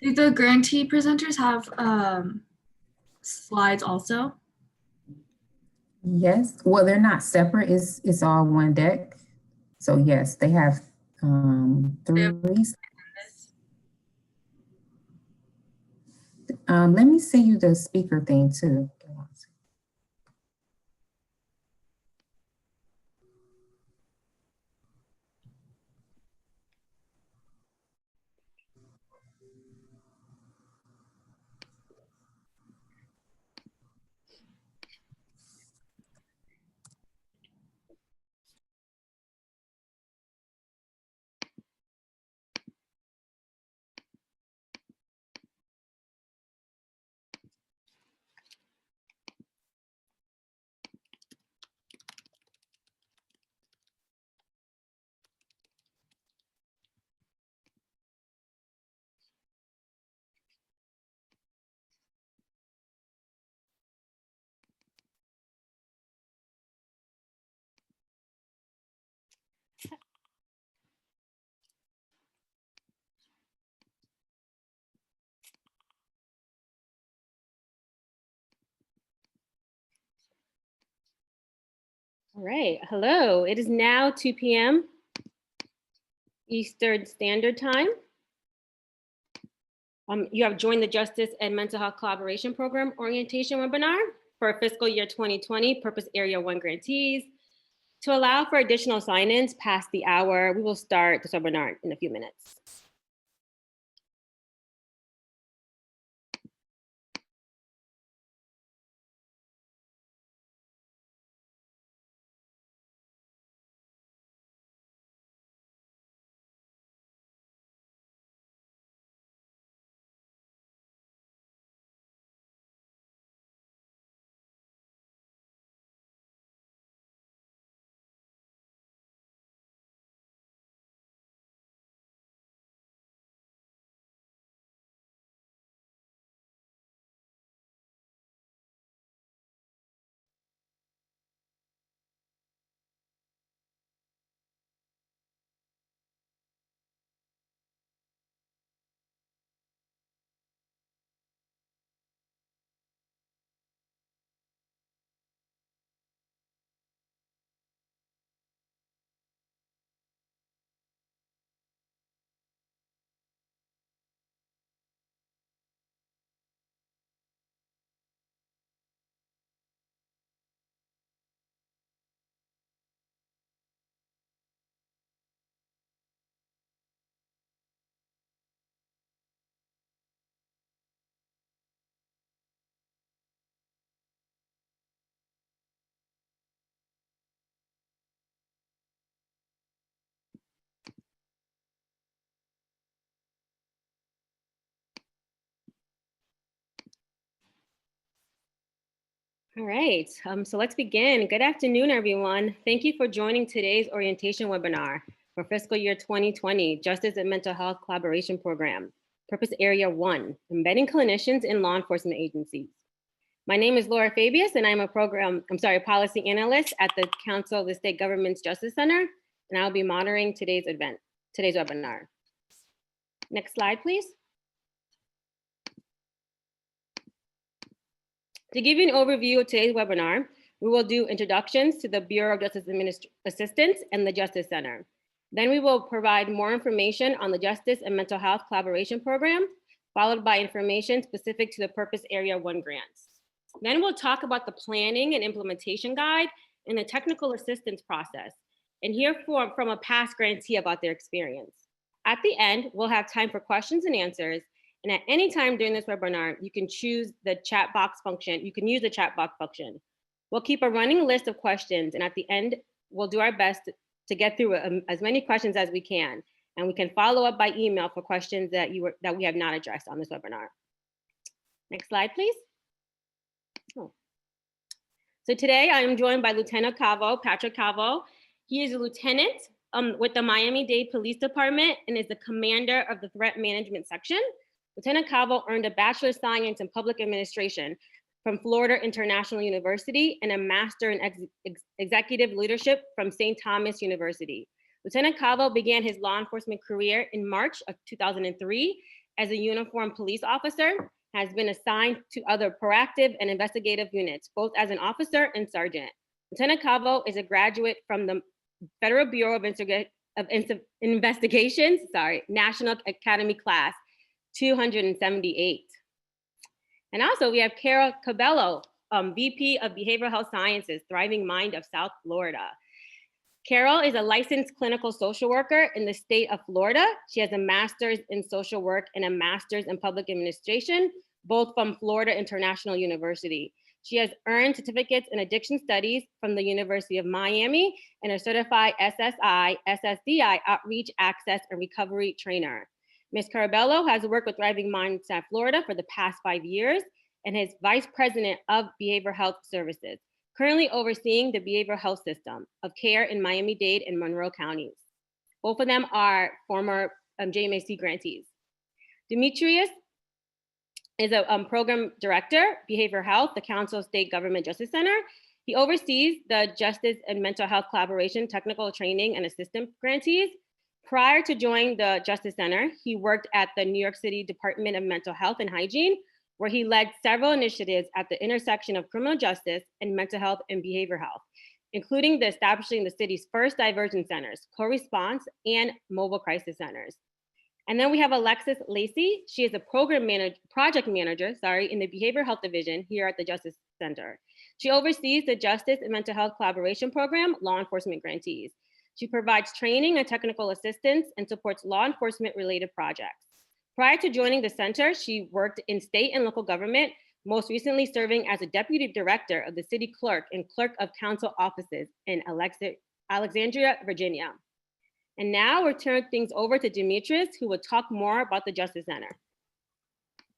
Do the grantee presenters have slides also? Yes, well, they're not separate, it's all one deck. So yes, they have three. Let me send you the speaker thing too. All right, hello. It is now 2 p.m. Eastern Standard Time. You have joined the Justice and Mental Health Collaboration Program Orientation Webinar for fiscal year 2020, Purpose Area 1 grantees. To allow for additional sign-ins past the hour, we will start this webinar in a few minutes. All right, so let's begin. Good afternoon, everyone. Thank you for joining today's orientation webinar for fiscal year 2020 Justice and Mental Health Collaboration Program, Purpose Area 1, Embedding Clinicians in Law Enforcement Agencies. My name is Laura Fabius, and I'm a policy analyst at the Council of the State Government's Justice Center, and I'll be monitoring today's webinar. Next slide, please. To give you an overview of today's webinar, we will do introductions to the Bureau of Justice Assistance and the Justice Center. Then we will provide more information on the Justice and Mental Health Collaboration Program, followed by information specific to the Purpose Area 1 grants. Then we'll talk about the planning and implementation guide and the technical assistance process, and hear from a past grantee about their experience. At the end, we'll have time for questions and answers. And at any time during this webinar, you can choose the chat box function. You can use the chat box function. We'll keep a running list of questions, and at the end, we'll do our best to get through as many questions as we can. And we can follow up by email for questions that we have not addressed on this webinar. Next slide, please. Oh. So today I am joined by Lieutenant Calvo, Patrick Calvo. He is a lieutenant with the Miami-Dade Police Department and is the commander of the Threat Management Section. Lieutenant Calvo earned a Bachelor of Science in Public Administration from Florida International University and a Master in Executive Leadership from St. Thomas University. Lieutenant Calvo began his law enforcement career in March of 2003 as a uniformed police officer, has been assigned to other proactive and investigative units, both as an officer and sergeant. Lieutenant Cabo is a graduate from the Federal Bureau of Investigations, National Academy Class 278. And also we have Carol Cabello, VP of Behavioral Health Sciences, Thriving Mind of South Florida. Carol is a licensed clinical social worker in the state of Florida. She has a master's in social work and a master's in public administration, both from Florida International University. She has earned certificates in addiction studies from the University of Miami and a certified SSI, SSDI outreach, access, and recovery trainer. Ms. Carabello has worked with Thriving Mind South Florida for the past 5 years and is Vice President of Behavioral Health Services, currently overseeing the behavioral health system of care in Miami-Dade and Monroe counties. Both of them are former JMHC grantees. Demetrius is a program director, behavioral health, the Council of State Government Justice Center. He oversees the Justice and Mental Health Collaboration, Technical Training and Assistance Grantees. Prior to joining the Justice Center, he worked at the New York City Department of Mental Health and Hygiene, where he led several initiatives at the intersection of criminal justice and mental health and behavioral health, including the establishing the city's first diversion centers, co-response, and mobile crisis centers. And then we have Alexis Lacey. She is a project manager in the Behavioral Health Division here at the Justice Center. She oversees the Justice and Mental Health Collaboration Program, law enforcement grantees. She provides training and technical assistance and supports law enforcement related projects. Prior to joining the center, she worked in state and local government, most recently serving as a deputy director of the city clerk and clerk of council offices in Alexandria, Virginia. And now we'll turn things over to Demetrius, who will talk more about the Justice Center.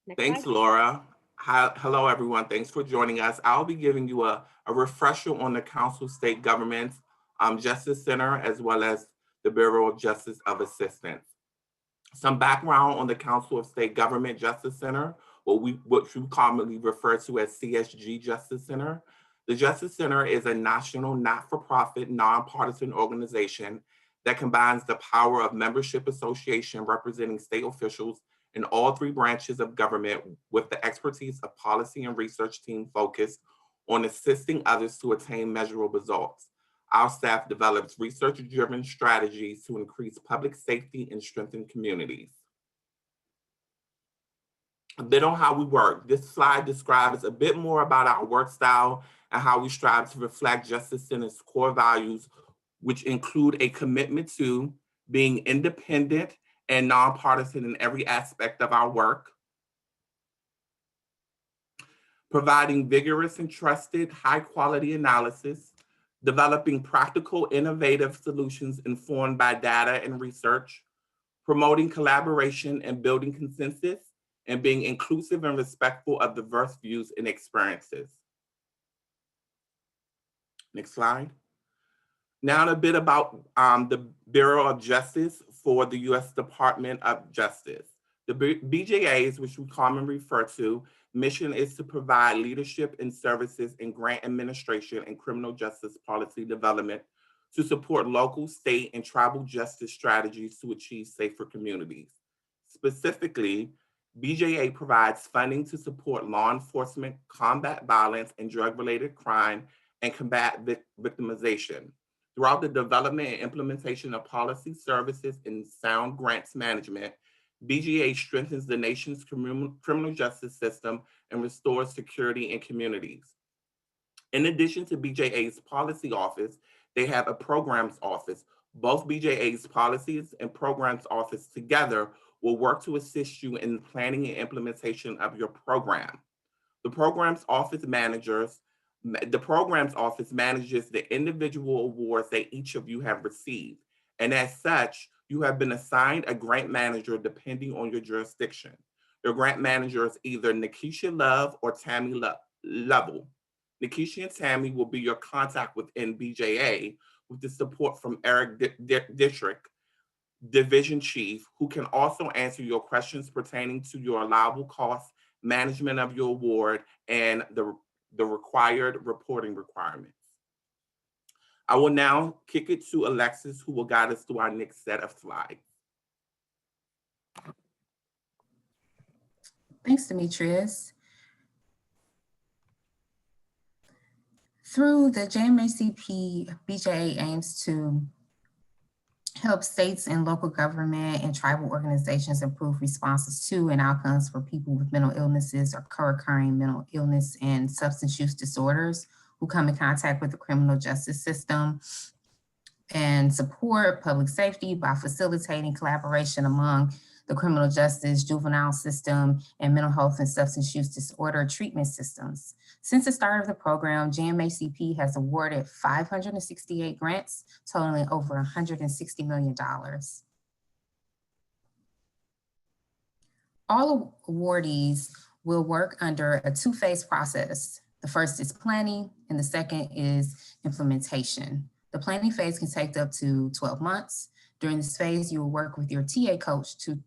Next Thanks, slide. Laura. Hello, everyone. Thanks for joining us. I'll be giving you a refresher on the Council of State Government's Justice Center, as well as the Bureau of Justice of Assistance. Some background on the Council of State Government Justice Center, what we commonly refer to as CSG Justice Center. The Justice Center is a national, not-for-profit, nonpartisan organization that combines the power of membership association representing state officials in all 3 branches of government with the expertise of policy and research team focused on assisting others to attain measurable results. Our staff develops research-driven strategies to increase public safety and strengthen communities. A bit on how we work. This slide describes a bit more about our work style and how we strive to reflect Justice Center's core values, which include a commitment to being independent and nonpartisan in every aspect of our work, providing vigorous and trusted high-quality analysis, developing practical, innovative solutions informed by data and research, promoting collaboration and building consensus, and being inclusive and respectful of diverse views and experiences. Next slide. Now a bit about the Bureau of Justice for the U.S. Department of Justice. The BJA's, which we commonly refer to, mission is to provide leadership and services in grant administration and criminal justice policy development to support local, state, and tribal justice strategies to achieve safer communities. Specifically, BJA provides funding to support law enforcement, combat violence and drug-related crime, and combat victimization. Throughout the development and implementation of policy services and sound grants management, BJA strengthens the nation's criminal justice system and restores security in communities. In addition to BJA's policy office, they have a programs office. Both BJA's policies and programs office together will work to assist you in the planning and implementation of your program. The programs office manages the individual awards that each of you have received. And as such, you have been assigned a grant manager depending on your jurisdiction. Your grant manager is either Nikisha Love or Tammy Lovell. Nikisha and Tammy will be your contact within BJA with the support from Eric Dietrich, Division Chief, who can also answer your questions pertaining to your allowable costs, management of your award, and the required reporting requirements. I will now kick it to Alexis, who will guide us through our next set of slides. Thanks, Demetrius. Through the JMHCP, BJA aims to help states and local government and tribal organizations improve responses to and outcomes for people with mental illnesses or co-occurring mental illness and substance use disorders who come in contact with the criminal justice system, and support public safety by facilitating collaboration among the criminal justice, juvenile system, and mental health and substance use disorder treatment systems. Since the start of the program, JMHCP has awarded 568 grants, totaling over $160 million. All awardees will work under a two-phase process. The first is planning, and the second is implementation. The planning phase can take up to 12 months. During this phase, you will work with your TA coach to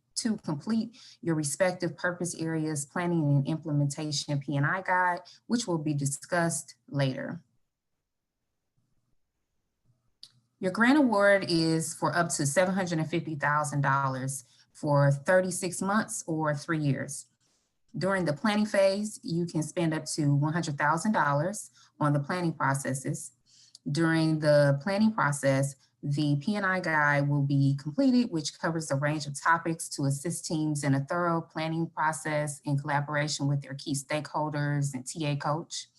complete your respective purpose areas, planning and implementation P&I guide, which will be discussed later. Your grant award is for up to $750,000 for 36 months or 3 years. During the planning phase, you can spend up to $100,000 on the planning processes. During the planning process, the P&I guide will be completed, which covers a range of topics to assist teams in a thorough planning process in collaboration with their key stakeholders and TA coach.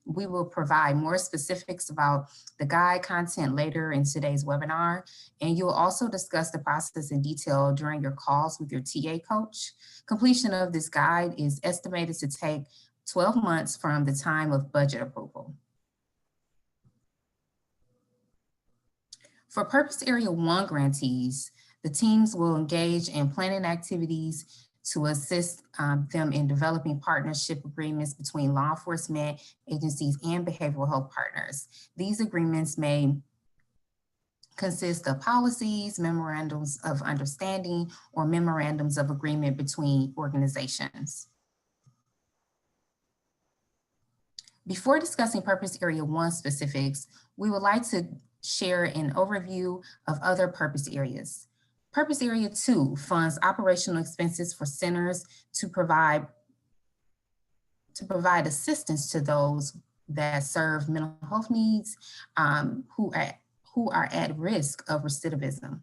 We will provide more specifics about the guide content later in today's webinar, and you'll also discuss the process in detail during your calls with your TA coach. Completion of this guide is estimated to take 12 months from the time of budget approval. For Purpose Area 1 grantees, the teams will engage in planning activities to assist them in developing partnership agreements between law enforcement agencies and behavioral health partners. These agreements may consist of policies, memorandums of understanding, or memorandums of agreement between organizations. Before discussing Purpose Area 1 specifics, we would like to share an overview of other purpose areas. Purpose Area 2 funds operational expenses for centers to provide assistance to those that serve mental health needs who are at risk of recidivism.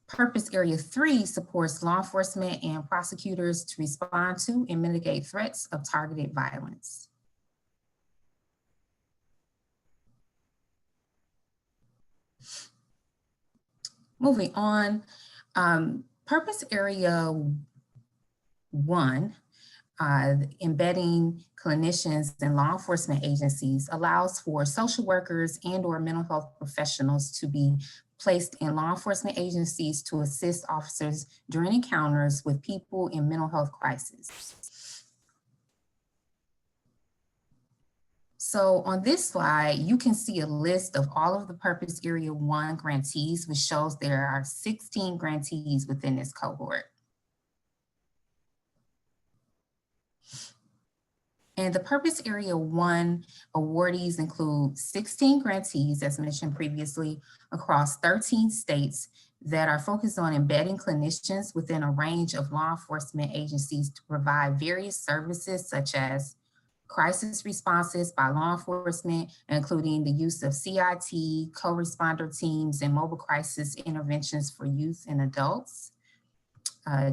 Purpose Area 3 supports law enforcement and prosecutors to respond to and mitigate threats of targeted violence. Moving on, Purpose Area 1, embedding clinicians and law enforcement agencies, allows for social workers and/or mental health professionals to be placed in law enforcement agencies to assist officers during encounters with people in mental health crisis. So on this slide, you can see a list of all of the Purpose Area 1 grantees, which shows there are 16 grantees within this cohort. And the Purpose Area 1 awardees include 16 grantees, as mentioned previously, across 13 states that are focused on embedding clinicians within a range of law enforcement agencies to provide various services such as crisis responses by law enforcement, including the use of CIT, co-responder teams, and mobile crisis interventions for youth and adults.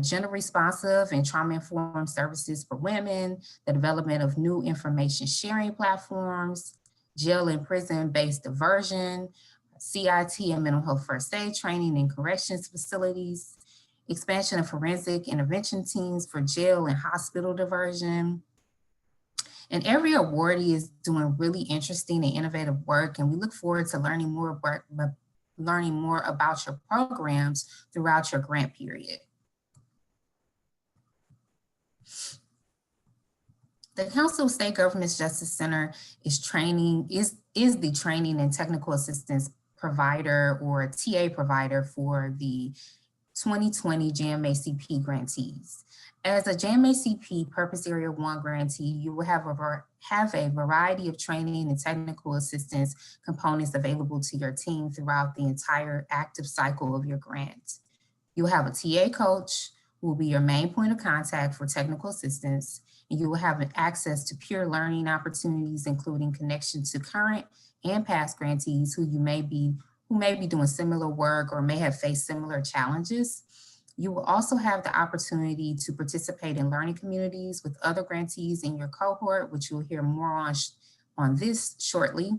Gender responsive and trauma-informed services for women, the development of new information sharing platforms, jail and prison-based diversion, CIT and mental health first aid training in corrections facilities, expansion of forensic intervention teams for jail and hospital diversion. And every awardee is doing really interesting and innovative work, and we look forward to learning more about your programs throughout your grant period. The Council of State Governments Justice Center is the training and technical assistance provider or TA provider for the 2020 JMHCP grantees. As a JMHCP Purpose Area 1 grantee, you will have a variety of training and technical assistance components available to your team throughout the entire active cycle of your grant. You'll have a TA coach who will be your main point of contact for technical assistance, and you will have access to peer learning opportunities, including connection to current and past grantees who may be doing similar work or may have faced similar challenges. You will also have the opportunity to participate in learning communities with other grantees in your cohort, which you'll hear more on this shortly.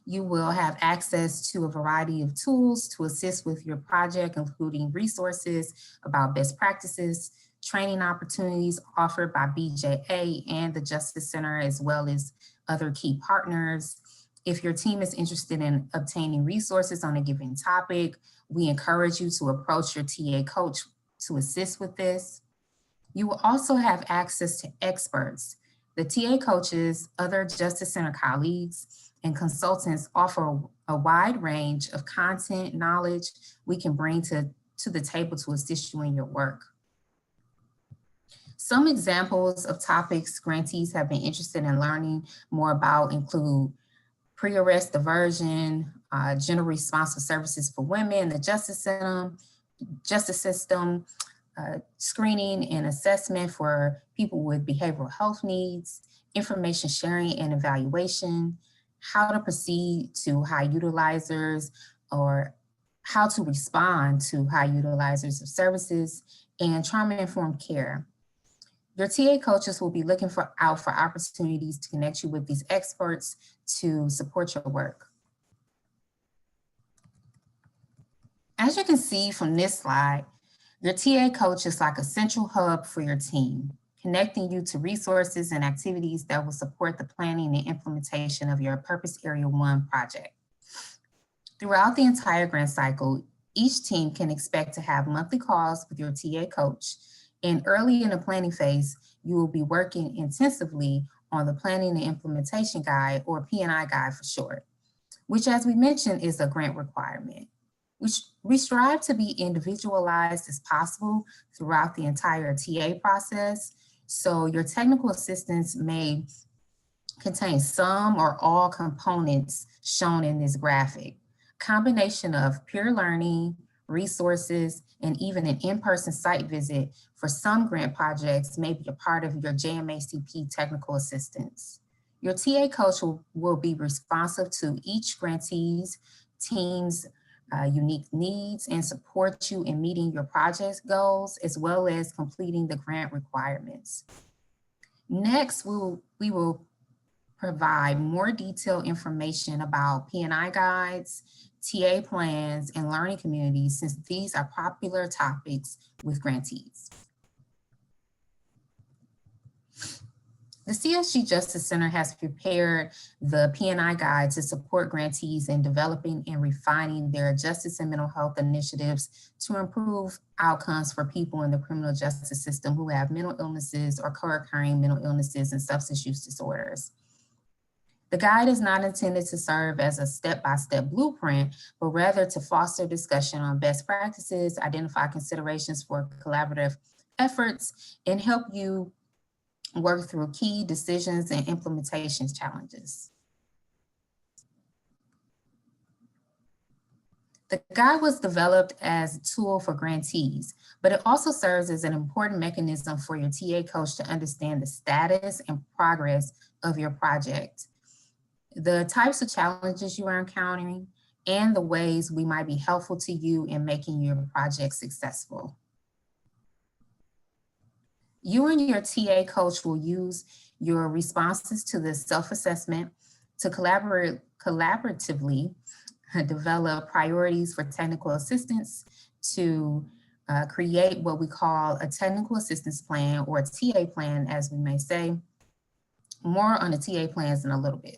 You will have access to a variety of tools to assist with your project, including resources about best practices, training opportunities offered by BJA and the Justice Center, as well as other key partners. If your team is interested in obtaining resources on a given topic, we encourage you to approach your TA coach to assist with this. You will also have access to experts. The TA coaches, other Justice Center colleagues, and consultants offer a wide range of content, knowledge we can bring to the table to assist you in your work. Some examples of topics grantees have been interested in learning more about include pre-arrest diversion, gender responsive services for women, the justice system, screening and assessment for people with behavioral health needs, information sharing and evaluation, how to proceed to high utilizers or how to respond to high utilizers of services, and trauma-informed care. Your TA coaches will be looking out for opportunities to connect you with these experts to support your work. As you can see from this slide, your TA coach is like a central hub for your team, connecting you to resources and activities that will support the planning and implementation of your Purpose Area 1 project. Throughout the entire grant cycle, each team can expect to have monthly calls with your TA coach, and early in the planning phase, you will be working intensively on the Planning and Implementation Guide, or P&I Guide for short, which, as we mentioned, is a grant requirement. We strive to be individualized as possible throughout the entire TA process, so your technical assistance may contain some or all components shown in this graphic. Combination of peer learning, resources, and even an in-person site visit for some grant projects may be a part of your JMHCP technical assistance. Your TA coach will be responsive to each grantee's team's unique needs and support you in meeting your project goals, as well as completing the grant requirements. Next, we will provide more detailed information about P&I guides, TA plans, and learning communities, since these are popular topics with grantees. The CSG Justice Center has prepared the P&I Guide to support grantees in developing and refining their justice and mental health initiatives to improve outcomes for people in the criminal justice system who have mental illnesses or co-occurring mental illnesses and substance use disorders. The guide is not intended to serve as a step-by-step blueprint, but rather to foster discussion on best practices, identify considerations for collaborative efforts, and help you work through key decisions and implementation challenges. The guide was developed as a tool for grantees, but it also serves as an important mechanism for your TA coach to understand the status and progress of your project, the types of challenges you are encountering, and the ways we might be helpful to you in making your project successful. You and your TA coach will use your responses to the self-assessment to collaboratively develop priorities for technical assistance, to create what we call a technical assistance plan, or a TA plan, as we may say. More on the TA plans in a little bit.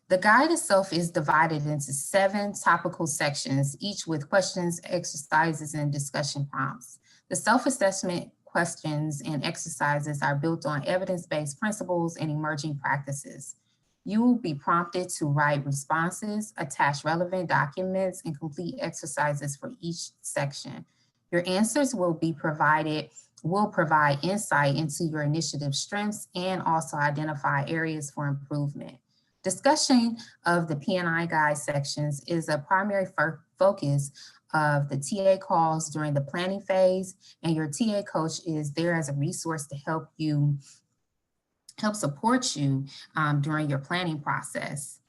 The guide itself is divided into 7 topical sections, each with questions, exercises, and discussion prompts. The self-assessment questions and exercises are built on evidence-based principles and emerging practices. You will be prompted to write responses, attach relevant documents, and complete exercises for each section. Your answers will provide insight into your initiative strengths and also identify areas for improvement. Discussion of the P&I guide sections is a primary focus of the TA calls during the planning phase, and your TA coach is there as a resource to help support you during your planning process.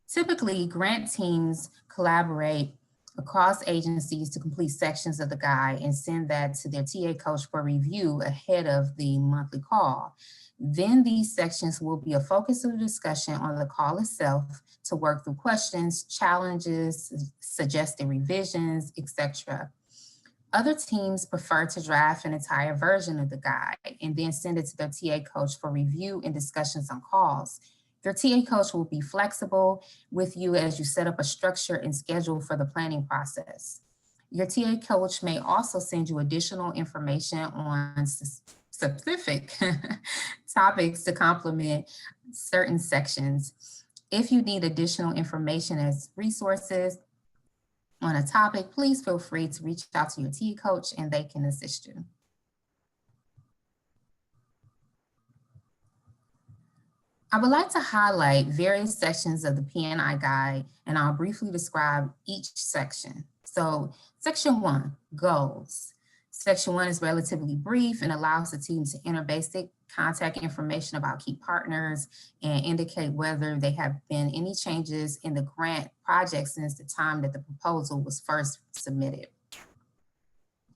Typically, grant teams collaborate across agencies to complete sections of the guide and send that to their TA coach for review ahead of the monthly call. Then these sections will be a focus of the discussion on the call itself to work through questions, challenges, suggested revisions, etc. Other teams prefer to draft an entire version of the guide and then send it to their TA coach for review and discussions on calls. Your TA coach will be flexible with you as you set up a structure and schedule for the planning process. Your TA coach may also send you additional information on specific topics to complement certain sections. If you need additional information as resources on a topic, please feel free to reach out to your TA coach and they can assist you. I would like to highlight various sections of the P&I guide, and I'll briefly describe each section. So section 1, goals. Section 1 is relatively brief and allows the team to enter basic contact information about key partners and indicate whether there have been any changes in the grant project since the time that the proposal was first submitted.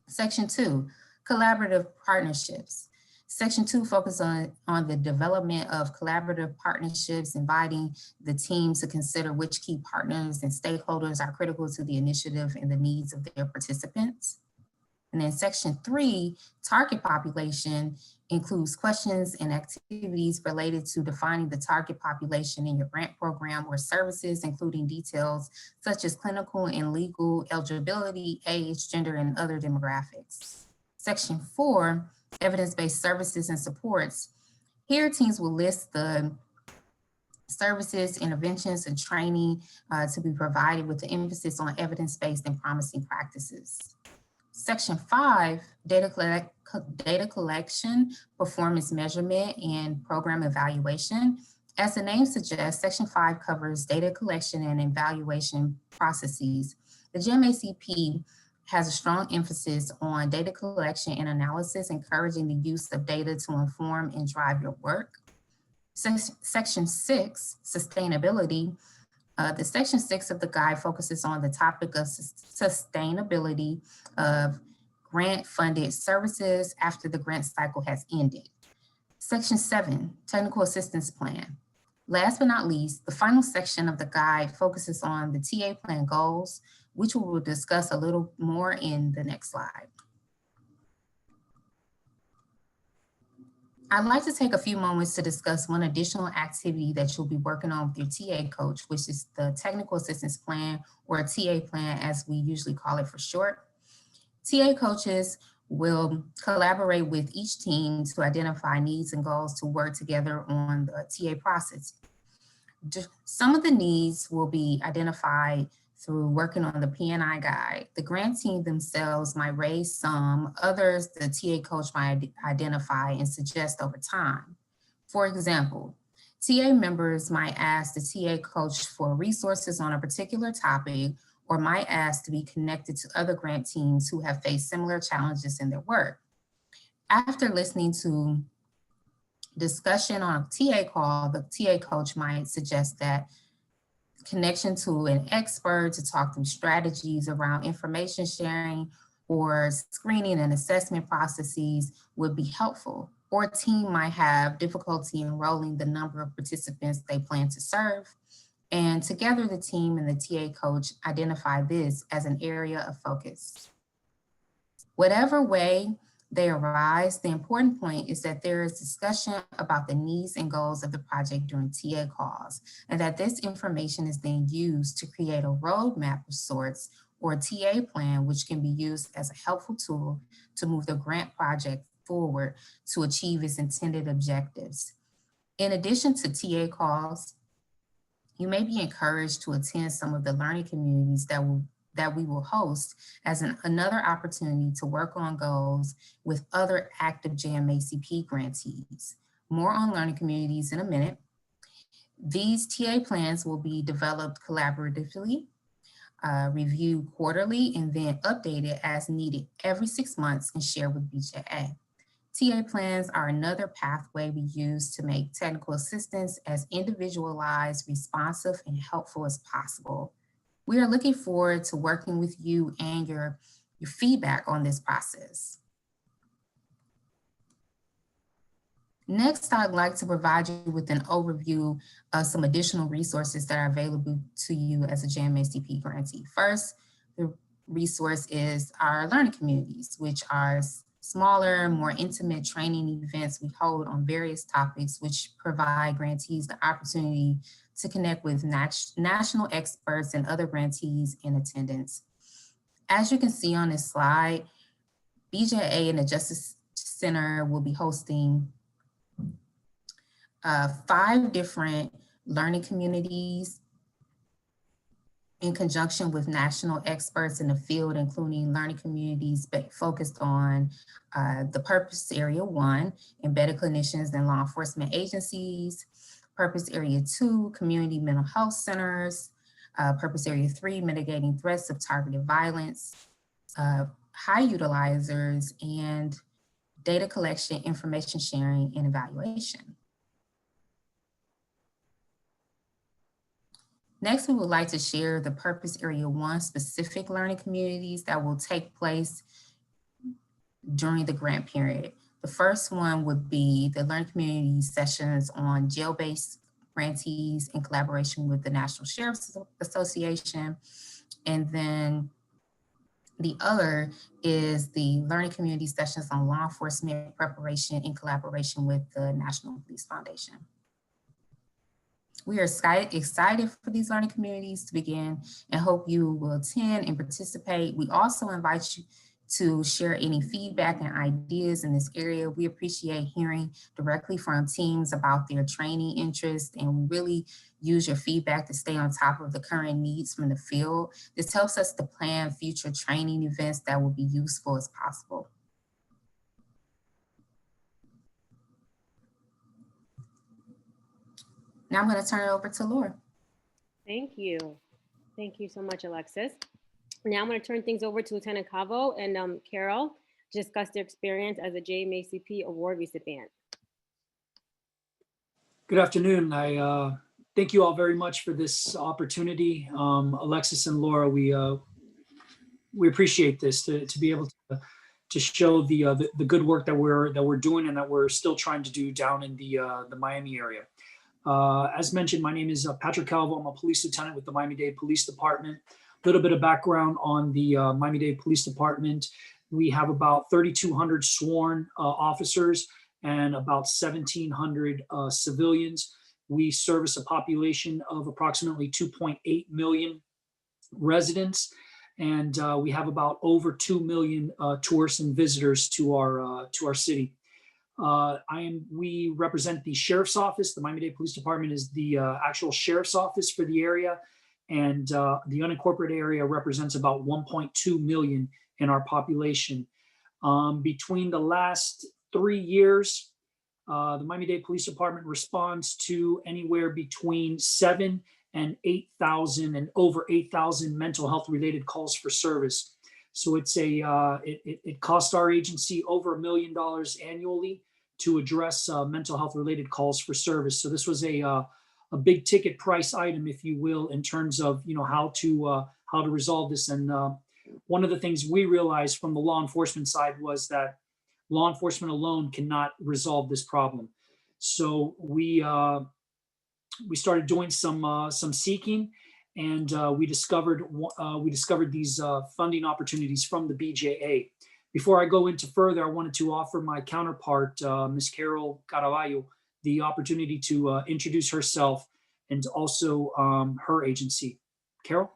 Section 2, collaborative partnerships. Section 2 focuses on the development of collaborative partnerships, inviting the team to consider which key partners and stakeholders are critical to the initiative and the needs of their participants. And then section 3, target population, includes questions and activities related to defining the target population in your grant program or services, including details such as clinical and legal eligibility, age, gender, and other demographics. Section 4, evidence-based services and supports. Here, teams will list the services, interventions, and training to be provided with the emphasis on evidence-based and promising practices. Section 5, data collection, performance measurement, and program evaluation. As the name suggests, Section 5 covers data collection and evaluation processes. The JMHCP has a strong emphasis on data collection and analysis, encouraging the use of data to inform and drive your work. Section 6, sustainability. The section 6 of the guide focuses on the topic of sustainability of grant-funded services after the grant cycle has ended. Section 7, technical assistance plan. Last but not least, the final section of the guide focuses on the TA plan goals, which we will discuss a little more in the next slide. I'd like to take a few moments to discuss one additional activity that you'll be working on with your TA coach, which is the technical assistance plan, or TA plan as we usually call it for short. TA coaches will collaborate with each team to identify needs and goals to work together on the TA process. Some of the needs will be identified through working on the P&I guide. The grant team themselves might raise some, others the TA coach might identify and suggest over time. For example, TA members might ask the TA coach for resources on a particular topic, or might ask to be connected to other grant teams who have faced similar challenges in their work. After listening to discussion on a TA call, the TA coach might suggest that connection to an expert to talk through strategies around information sharing or screening and assessment processes would be helpful. Or a team might have difficulty enrolling the number of participants they plan to serve. And together the team and the TA coach identify this as an area of focus. Whatever way they arise, the important point is that there is discussion about the needs and goals of the project during TA calls, and that this information is then used to create a roadmap of sorts, or a TA plan, which can be used as a helpful tool to move the grant project forward to achieve its intended objectives. In addition to TA calls, You may be encouraged to attend some of the learning communities that we will host as another opportunity to work on goals with other active JMHCP grantees. More on learning communities in a minute. These TA plans will be developed collaboratively, reviewed quarterly, and then updated as needed every 6 months and shared with BJA. TA plans are another pathway we use to make technical assistance as individualized, responsive, and helpful as possible. We are looking forward to working with you and your feedback on this process. Next, I'd like to provide you with an overview of some additional resources that are available to you as a JMHCP grantee. First, the resource is our learning communities, which are smaller, more intimate training events we hold on various topics, which provide grantees the opportunity to connect with national experts and other grantees in attendance. As you can see on this slide, BJA and the Justice Center will be hosting 5 different learning communities in conjunction with national experts in the field, including learning communities focused on the Purpose Area 1, embedded clinicians and law enforcement agencies, Purpose Area 2, community mental health centers, Purpose Area 3, mitigating threats of targeted violence, high utilizers, and data collection, information sharing, and evaluation. Next, we would like to share the Purpose Area 1 specific learning communities that will take place during the grant period. The first one would be the learning community sessions on jail-based grantees in collaboration with the National Sheriff's Association. And then the other is the learning community sessions on law enforcement preparation in collaboration with the National Police Foundation. We are excited for these learning communities to begin and hope you will attend and participate. We also invite you to share any feedback and ideas in this area. We appreciate hearing directly from teams about their training interest, and we really use your feedback to stay on top of the current needs from the field. This helps us to plan future training events that will be useful as possible. Now I'm going to turn it over to Laura. Thank you. Thank you so much, Alexis. Now I'm going to turn things over to Lieutenant Cavo and Carol to discuss their experience as a JMHCP award recipient. Good afternoon. I thank you all very much for this opportunity. Alexis and Laura, we appreciate this to be able to show the good work that we're doing and that we're still trying to do down in the Miami area. As mentioned, my name is Patrick Calvo. I'm a police lieutenant with the Miami-Dade Police Department. A little bit of background on the Miami-Dade Police Department. We have about 3,200 sworn officers and about 1,700 civilians. We service a population of approximately 2.8 million residents, and we have about over 2 million tourists and visitors to our city. We represent the Sheriff's Office. The Miami-Dade Police Department is the actual Sheriff's Office for the area, and the unincorporated area represents about 1.2 million in our population. Between the last 3 years, the Miami-Dade Police Department responds to anywhere between 7,000 and 8,000 and over 8,000 mental health related calls for service. So it's it costs our agency over $1 million annually to address mental health related calls for service. So this was a big ticket price item, if you will, in terms of how to resolve this. And one of the things we realized from the law enforcement side was that law enforcement alone cannot resolve this problem. So we started doing some seeking, and we discovered these funding opportunities from the BJA. Before I go into further, I wanted to offer my counterpart, Ms. Carol Caraballo, the opportunity to introduce herself and also her agency. Carol?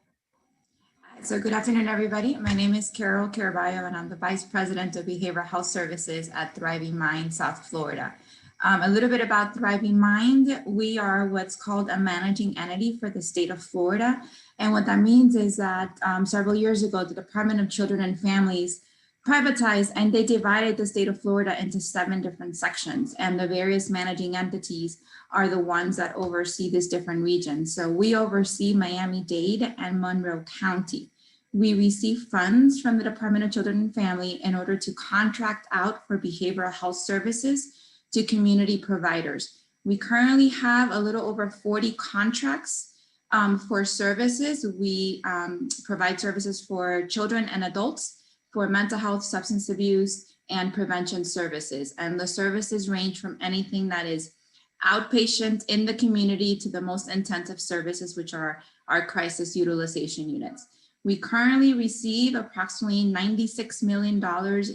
So good afternoon, everybody. My name is Carol Caraballo, and I'm the Vice President of Behavioral Health Services at Thriving Mind, South Florida. A little bit about Thriving Mind. We are what's called a managing entity for the state of Florida. And what that means is that several years ago, the Department of Children and Families privatized and they divided the state of Florida into 7 different sections. And the various managing entities are the ones that oversee these different regions. So we oversee Miami-Dade and Monroe County. We receive funds from the Department of Children and Family in order to contract out for behavioral health services to community providers. We currently have a little over 40 contracts for services. We provide services for children and adults, for mental health, substance abuse, and prevention services. And the services range from anything that is outpatient in the community to the most intensive services, which are our crisis utilization units. We currently receive approximately $96 million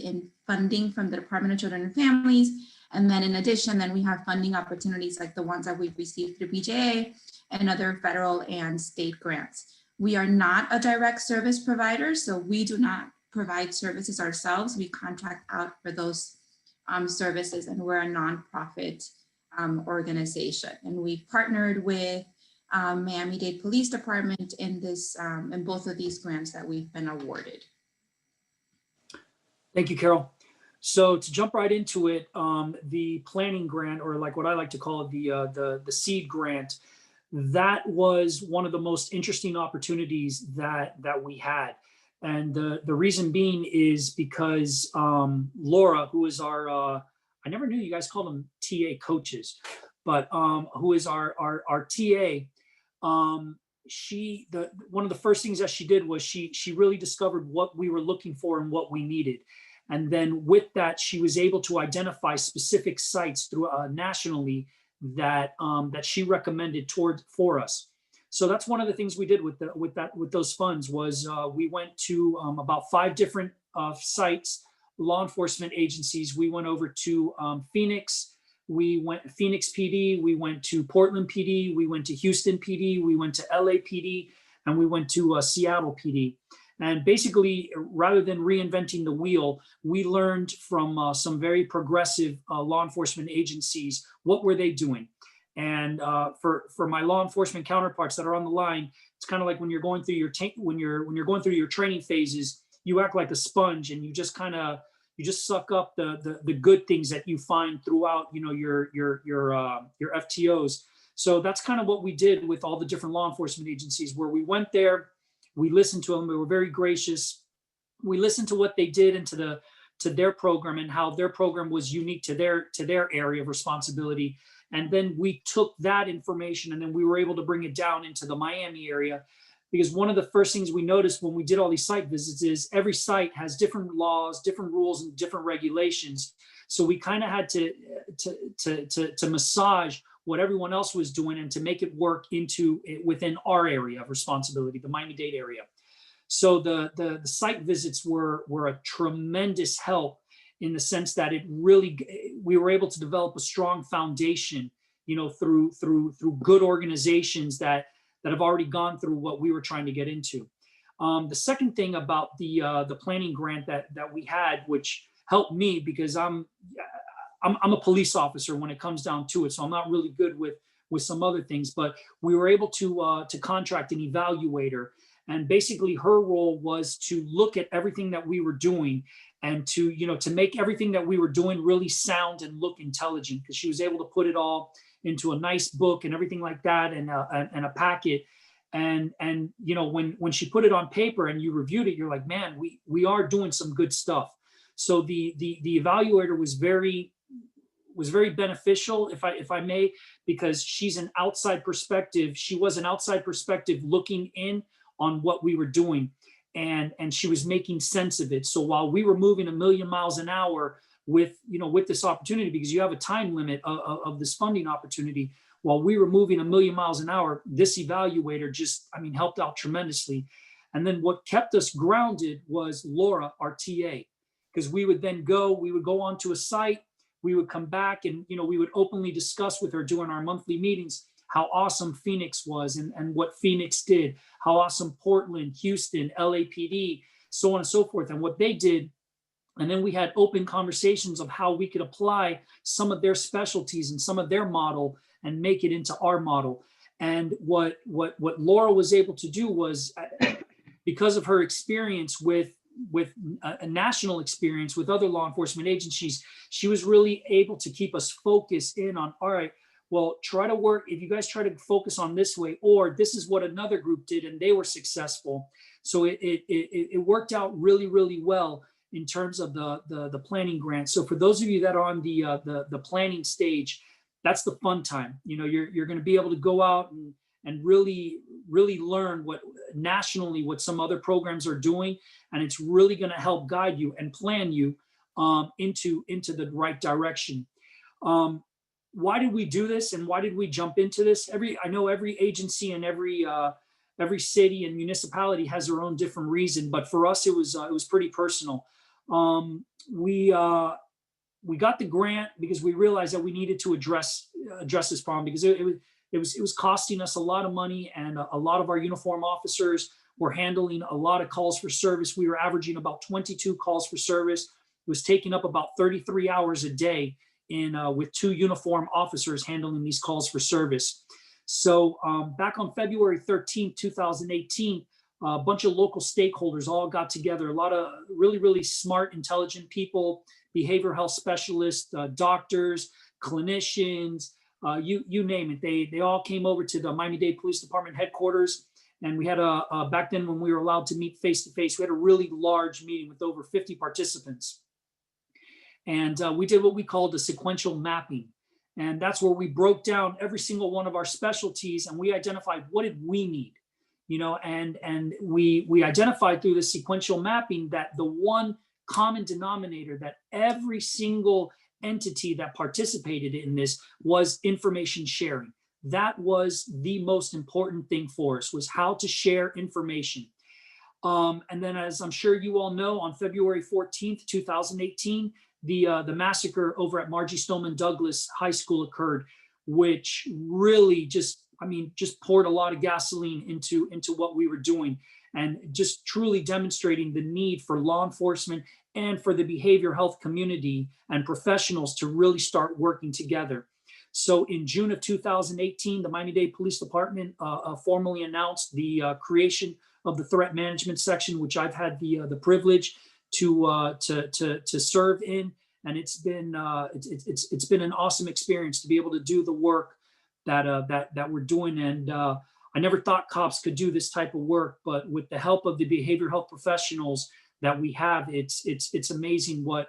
in funding from the Department of Children and Families. And then in addition, then we have funding opportunities like the ones that we've received through BJA and other federal and state grants. We are not a direct service provider, so we do not provide services ourselves. We contract out for those services, and we're a nonprofit organization. And we've partnered with Miami-Dade Police Department in both of these grants that we've been awarded. Thank you, Carol. So to jump right into it, the planning grant, or like what I like to call it, the seed grant, that was one of the most interesting opportunities that we had. And the reason being is because Laura, who is our, I never knew you guys called them TA coaches, but who is our TA, one of the first things that she did was she really discovered what we were looking for and what we needed. And then with that, she was able to identify specific sites through nationally that she recommended for us. So that's one of the things we did with those funds was we went to about 5 different sites, law enforcement agencies. We went over to Phoenix. We went Phoenix PD. We went to Portland PD. We went to Houston PD. We went to LA PD, and we went to Seattle PD. And basically, rather than reinventing the wheel, we learned from some very progressive law enforcement agencies, what were they doing? And for my law enforcement counterparts that are on the line, it's kind of like when you're going through your training phases, you act like a sponge, and you just suck up the good things that you find throughout, your FTOs. So that's kind of what we did with all the different law enforcement agencies, where we went there. We listened to them. We were very gracious. We listened to what they did and to their program and how their program was unique to their area of responsibility. And then we took that information and then we were able to bring it down into the Miami area, because one of the first things we noticed when we did all these site visits is every site has different laws, different rules, and different regulations. So we kind of had to massage what everyone else was doing and to make it work within our area of responsibility, the Miami-Dade area. So the site visits were a tremendous help in the sense that we were able to develop a strong foundation, through good organizations that have already gone through what we were trying to get into. The second thing about the planning grant that we had, which helped me because I'm a police officer when it comes down to it, so I'm not really good with some other things, but we were able to contract an evaluator, and basically her role was to look at everything that we were doing and to make everything that we were doing really sound and look intelligent, because she was able to put it all into a nice book and everything like that, and a packet. And when she put it on paper and you reviewed it, you're like, man, we are doing some good stuff. So the evaluator was very beneficial, if I may, because she's an outside perspective. She was an outside perspective looking in on what we were doing, and she was making sense of it. So while we were moving 1,000,000 miles an hour with this opportunity, because you have a time limit of this funding opportunity, while we were moving 1,000,000 miles an hour, this evaluator helped out tremendously. And then what kept us grounded was Laura, our TA, because we would go onto a site, we would come back and, we would openly discuss with her during our monthly meetings how awesome Phoenix was and what Phoenix did, how awesome Portland, Houston, LAPD, so on and so forth. And what they did And then we had open conversations of how we could apply some of their specialties and some of their model and make it into our model. And what Laura was able to do was, because of her experience with a national experience with other law enforcement agencies, she was really able to keep us focused in on, all right, well, try to work, if you guys try to focus on this way, or this is what another group did and they were successful. So it worked out really, really well in terms of the planning grant. So for those of you that are on the planning stage, that's the fun time. You know, you're going to be able to go out and really learn what nationally what some other programs are doing, and it's really going to help guide you and plan you into the right direction. Why did we do this, and why did we jump into this? I know every agency and every city and municipality has their own different reason, but for us it was pretty personal. We got the grant because we realized that we needed to address this problem, because it was costing us a lot of money, and a lot of our uniform officers were handling a lot of calls for service. We were averaging about 22 calls for service. It was taking up about 33 hours a day with 2 uniform officers handling these calls for service. So back on February 13th, 2018, a bunch of local stakeholders all got together, a lot of really, really smart, intelligent people, behavioral health specialists, doctors, clinicians, you name it. They all came over to the Miami-Dade Police Department headquarters. And we had back then when we were allowed to meet face-to-face, we had a really large meeting with over 50 participants. And we did what we called a sequential mapping. And that's where we broke down every single one of our specialties, and we identified what did we need, you know, and we identified through the sequential mapping that the one common denominator that every single entity that participated in this was information sharing. That was the most important thing for us, was how to share information. And then, as I'm sure you all know, on February 14th, 2018, the massacre over at Margie Stoneman Douglas High School occurred, which really just poured a lot of gasoline into what we were doing, and just truly demonstrating the need for law enforcement and for the behavioral health community and professionals to really start working together. So in June of 2018, the Miami-Dade Police Department formally announced the creation of the Threat Management Section, which I've had the privilege to serve in, and it's been an awesome experience to be able to do the work that we're doing. And I never thought cops could do this type of work, but with the help of the behavioral health professionals that we have, it's amazing what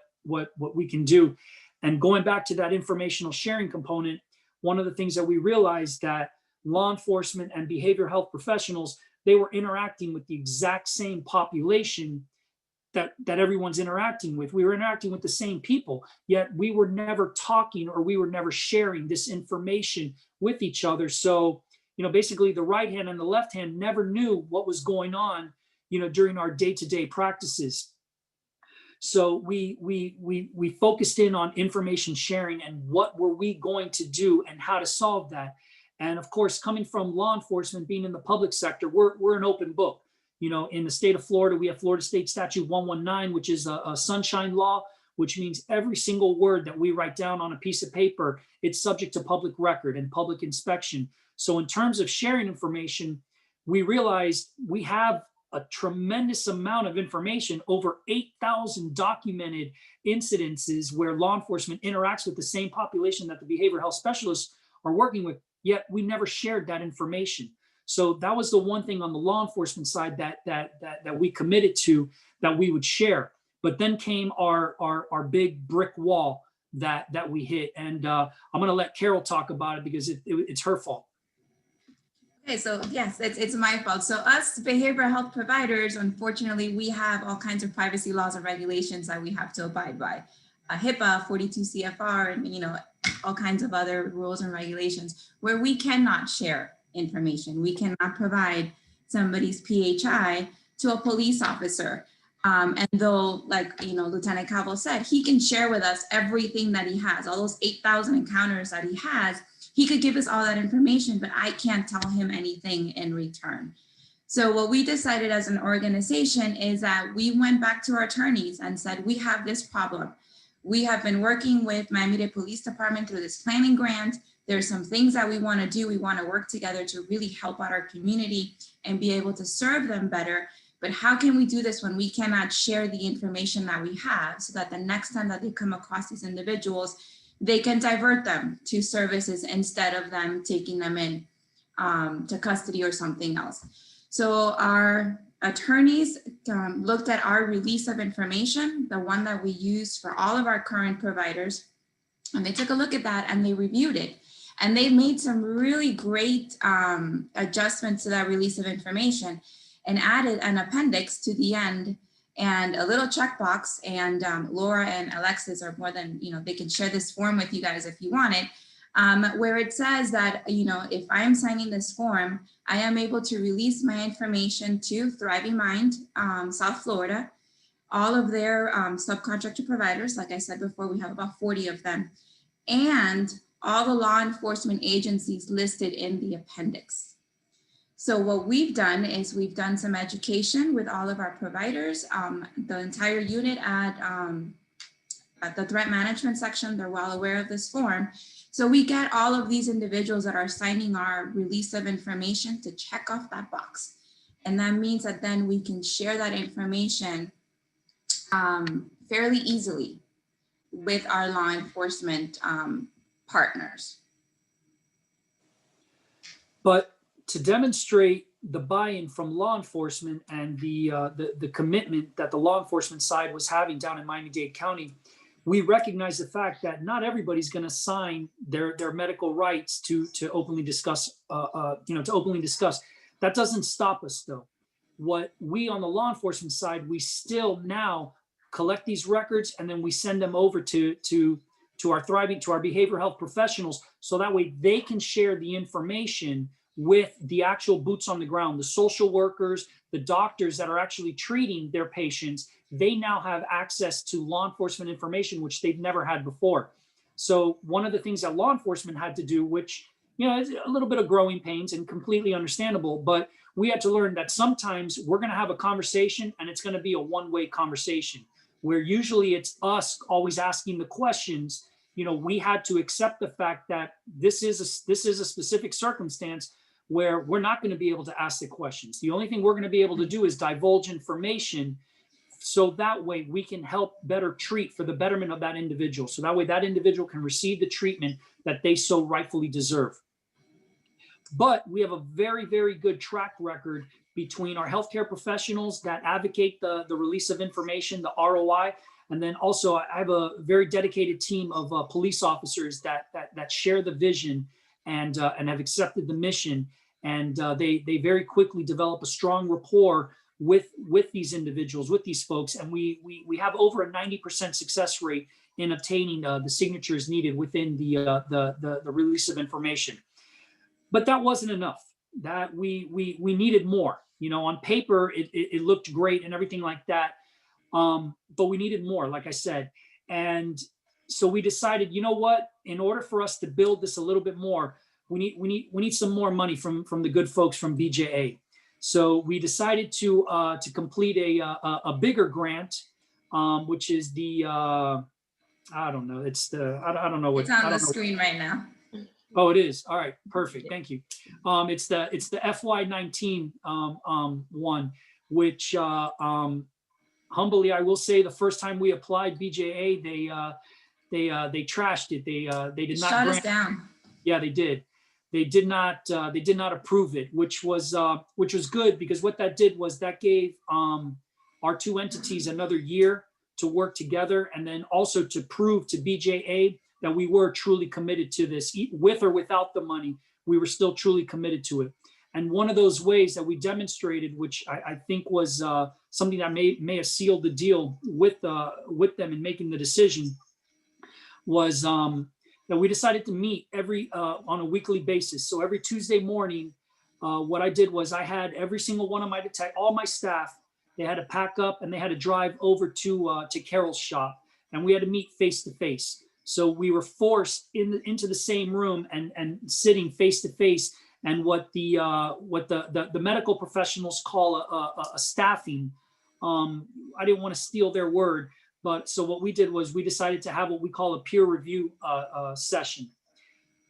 we can do. And going back to that informational sharing component, one of the things that we realized that law enforcement and behavioral health professionals, they were interacting with the exact same population that everyone's interacting with. We were interacting with the same people, yet we were never talking, or we were never sharing this information with each other. So, you know, basically the right hand and the left hand never knew what was going on, you know, during our day-to-day practices. So we focused in on information sharing and what were we going to do and how to solve that. And of course, coming from law enforcement, being in the public sector, we're an open book. You know, in the state of Florida, we have Florida State Statute 119, which is a sunshine law, which means every single word that we write down on a piece of paper, it's subject to public record and public inspection. So in terms of sharing information, we realized we have a tremendous amount of information, over 8,000 documented incidences where law enforcement interacts with the same population that the behavioral health specialists are working with, yet we never shared that information. So that was the one thing on the law enforcement side that we committed to, that we would share. But then came our big brick wall that we hit. And I'm going to let Carol talk about it because it's her fault. Okay, so yes, it's my fault. So us behavioral health providers, unfortunately, we have all kinds of privacy laws and regulations that we have to abide by. HIPAA, 42 CFR, and you know, all kinds of other rules and regulations where we cannot share information. We cannot provide somebody's PHI to a police officer. And though, like, you know, Lieutenant Calvo said, he can share with us everything that he has, all those 8,000 encounters that he has. He could give us all that information, but I can't tell him anything in return. So what we decided as an organization is that we went back to our attorneys and said, we have this problem. We have been working with Miami-Dade Police Department through this planning grant. There's some things that we want to do. We want to work together to really help out our community and be able to serve them better. But how can we do this when we cannot share the information that we have, so that the next time that they come across these individuals, they can divert them to services instead of them taking them in to custody or something else. So our attorneys looked at our release of information, the one that we use for all of our current providers, and they took a look at that and they reviewed it. And they made some really great adjustments to that release of information and added an appendix to the end and a little checkbox. And Laura and Alexis are more than, they can share this form with you guys if you want it, where it says that, if I am signing this form, I am able to release my information to Thriving Mind, South Florida, all of their subcontractor providers. Like I said before, we have about 40 of them, and all the law enforcement agencies listed in the appendix. So what we've done is we've done some education with all of our providers, the entire unit at the threat management section. They're well aware of this form. So we get all of these individuals that are signing our release of information to check off that box. And that means that then we can share that information fairly easily with our law enforcement partners. But to demonstrate the buy-in from law enforcement and the commitment that the law enforcement side was having down in Miami-Dade County, we recognize the fact that not everybody's going to sign their medical rights to openly discuss, to openly discuss. That doesn't stop us though. What we on the law enforcement side, we still now collect these records and then we send them over to our behavioral health professionals, so that way they can share the information with the actual boots on the ground, the social workers, the doctors that are actually treating their patients. They now have access to law enforcement information, which they've never had before. So one of the things that law enforcement had to do, which, is a little bit of growing pains and completely understandable, but we had to learn that sometimes we're going to have a conversation and it's going to be a one-way conversation, where usually it's us always asking the questions. We had to accept the fact that this is a specific circumstance where we're not going to be able to ask the questions. The only thing we're going to be able to do is divulge information, so that way we can help better treat for the betterment of that individual. So that way that individual can receive the treatment that they so rightfully deserve. But we have a very, very good track record between our healthcare professionals that advocate the release of information, the ROI, and then also I have a very dedicated team of police officers that share the vision and have accepted the mission. And they very quickly develop a strong rapport with these individuals, with these folks. And we have over a 90% success rate in obtaining the signatures needed within the release of information. But that wasn't enough. That we needed more. On paper, it looked great and everything like that. But we needed more, like I said. And so we decided, you know what, in order for us to build this a little bit more, we need some more money from the good folks from BJA. So we decided to complete a bigger grant, which is the I don't know. It's the I don't know what. It's on the screen right now. Oh, it is. All right, perfect. Thank you. It's the FY19 one, which humbly I will say, the first time we applied BJA, they trashed it. They did not shut us down. Yeah, they did. They did not approve it, which was good, because what that did was that gave our two entities another year to work together, and then also to prove to BJA that we were truly committed to this. With or without the money, we were still truly committed to it. And one of those ways that we demonstrated, which I think was something that may have sealed the deal with them in making the decision, was that we decided to meet on a weekly basis. So every Tuesday morning, what I did was I had every single one of all my staff, they had to pack up and they had to drive over to Carol's shop, and we had to meet face to face. So we were forced into the same room and sitting face to face and what the medical professionals call a staffing. I didn't want to steal their word, but so what we did was we decided to have what we call a peer review session.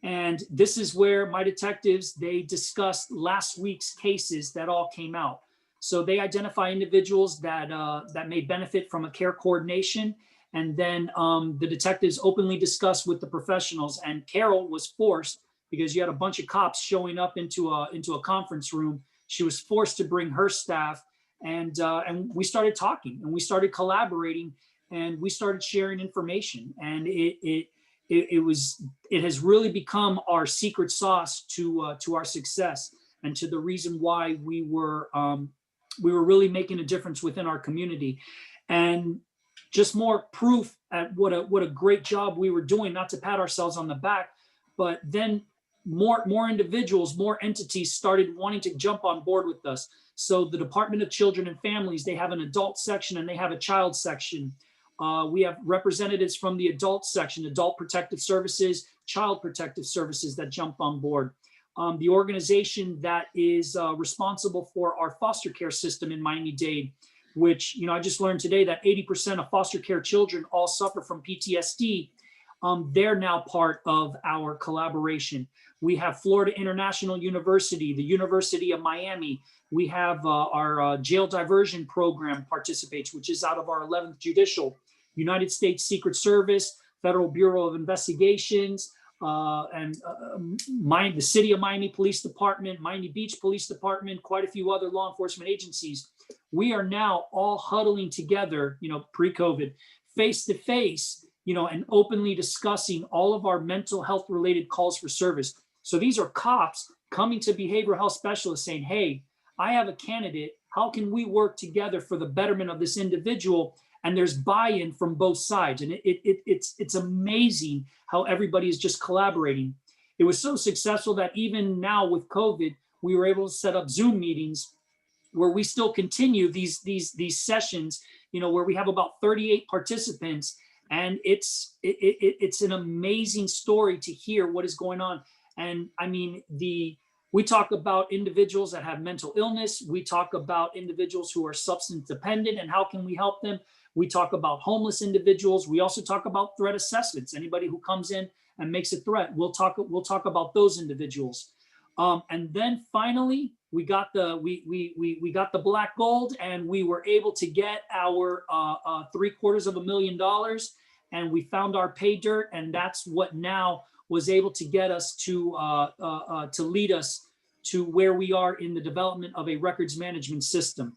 And this is where my detectives, they discussed last week's cases that all came out. So they identify individuals that that may benefit from a care coordination. And then the detectives openly discussed with the professionals. And Carol was forced, because you had a bunch of cops showing up into a conference room. She was forced to bring her staff, and we started talking, and we started collaborating, and we started sharing information. And it has really become our secret sauce to our success, and to the reason why we were really making a difference within our community. And just more proof at what a great job we were doing, not to pat ourselves on the back, but then more individuals, more entities started wanting to jump on board with us. So the Department of Children and Families, they have an adult section and they have a child section. We have representatives from the adult section, Adult Protective Services, Child Protective Services, that jumped on board. The organization that is responsible for our foster care system in Miami-Dade, which, you know, I just learned today that 80% of foster care children all suffer from PTSD. They're now part of our collaboration. We have Florida International University, the University of Miami. We have our jail diversion program participates, which is out of our 11th Judicial. United States Secret Service, Federal Bureau of Investigations, and the City of Miami Police Department, Miami Beach Police Department, quite a few other law enforcement agencies. We are now all huddling together, you know, pre-COVID, face to face, you know, and openly discussing all of our mental health related calls for service. So these are cops coming to behavioral health specialists saying, hey, I have a candidate. How can we work together for the betterment of this individual? And there's buy-in from both sides. And it's amazing how everybody is just collaborating. It was so successful that even now with COVID, we were able to set up Zoom meetings where we still continue these sessions, you know, where we have about 38 participants. And it's an amazing story to hear what is going on. And I mean, we talk about individuals that have mental illness. We talk about individuals who are substance dependent and how can we help them. We talk about homeless individuals. We also talk about threat assessments. Anybody who comes in and makes a threat, we'll talk about those individuals. And then finally, we got we got the black gold, and we were able to get our $750,000, and we found our pay dirt, and that's what now was able to get us to lead us to where we are in the development of a records management system.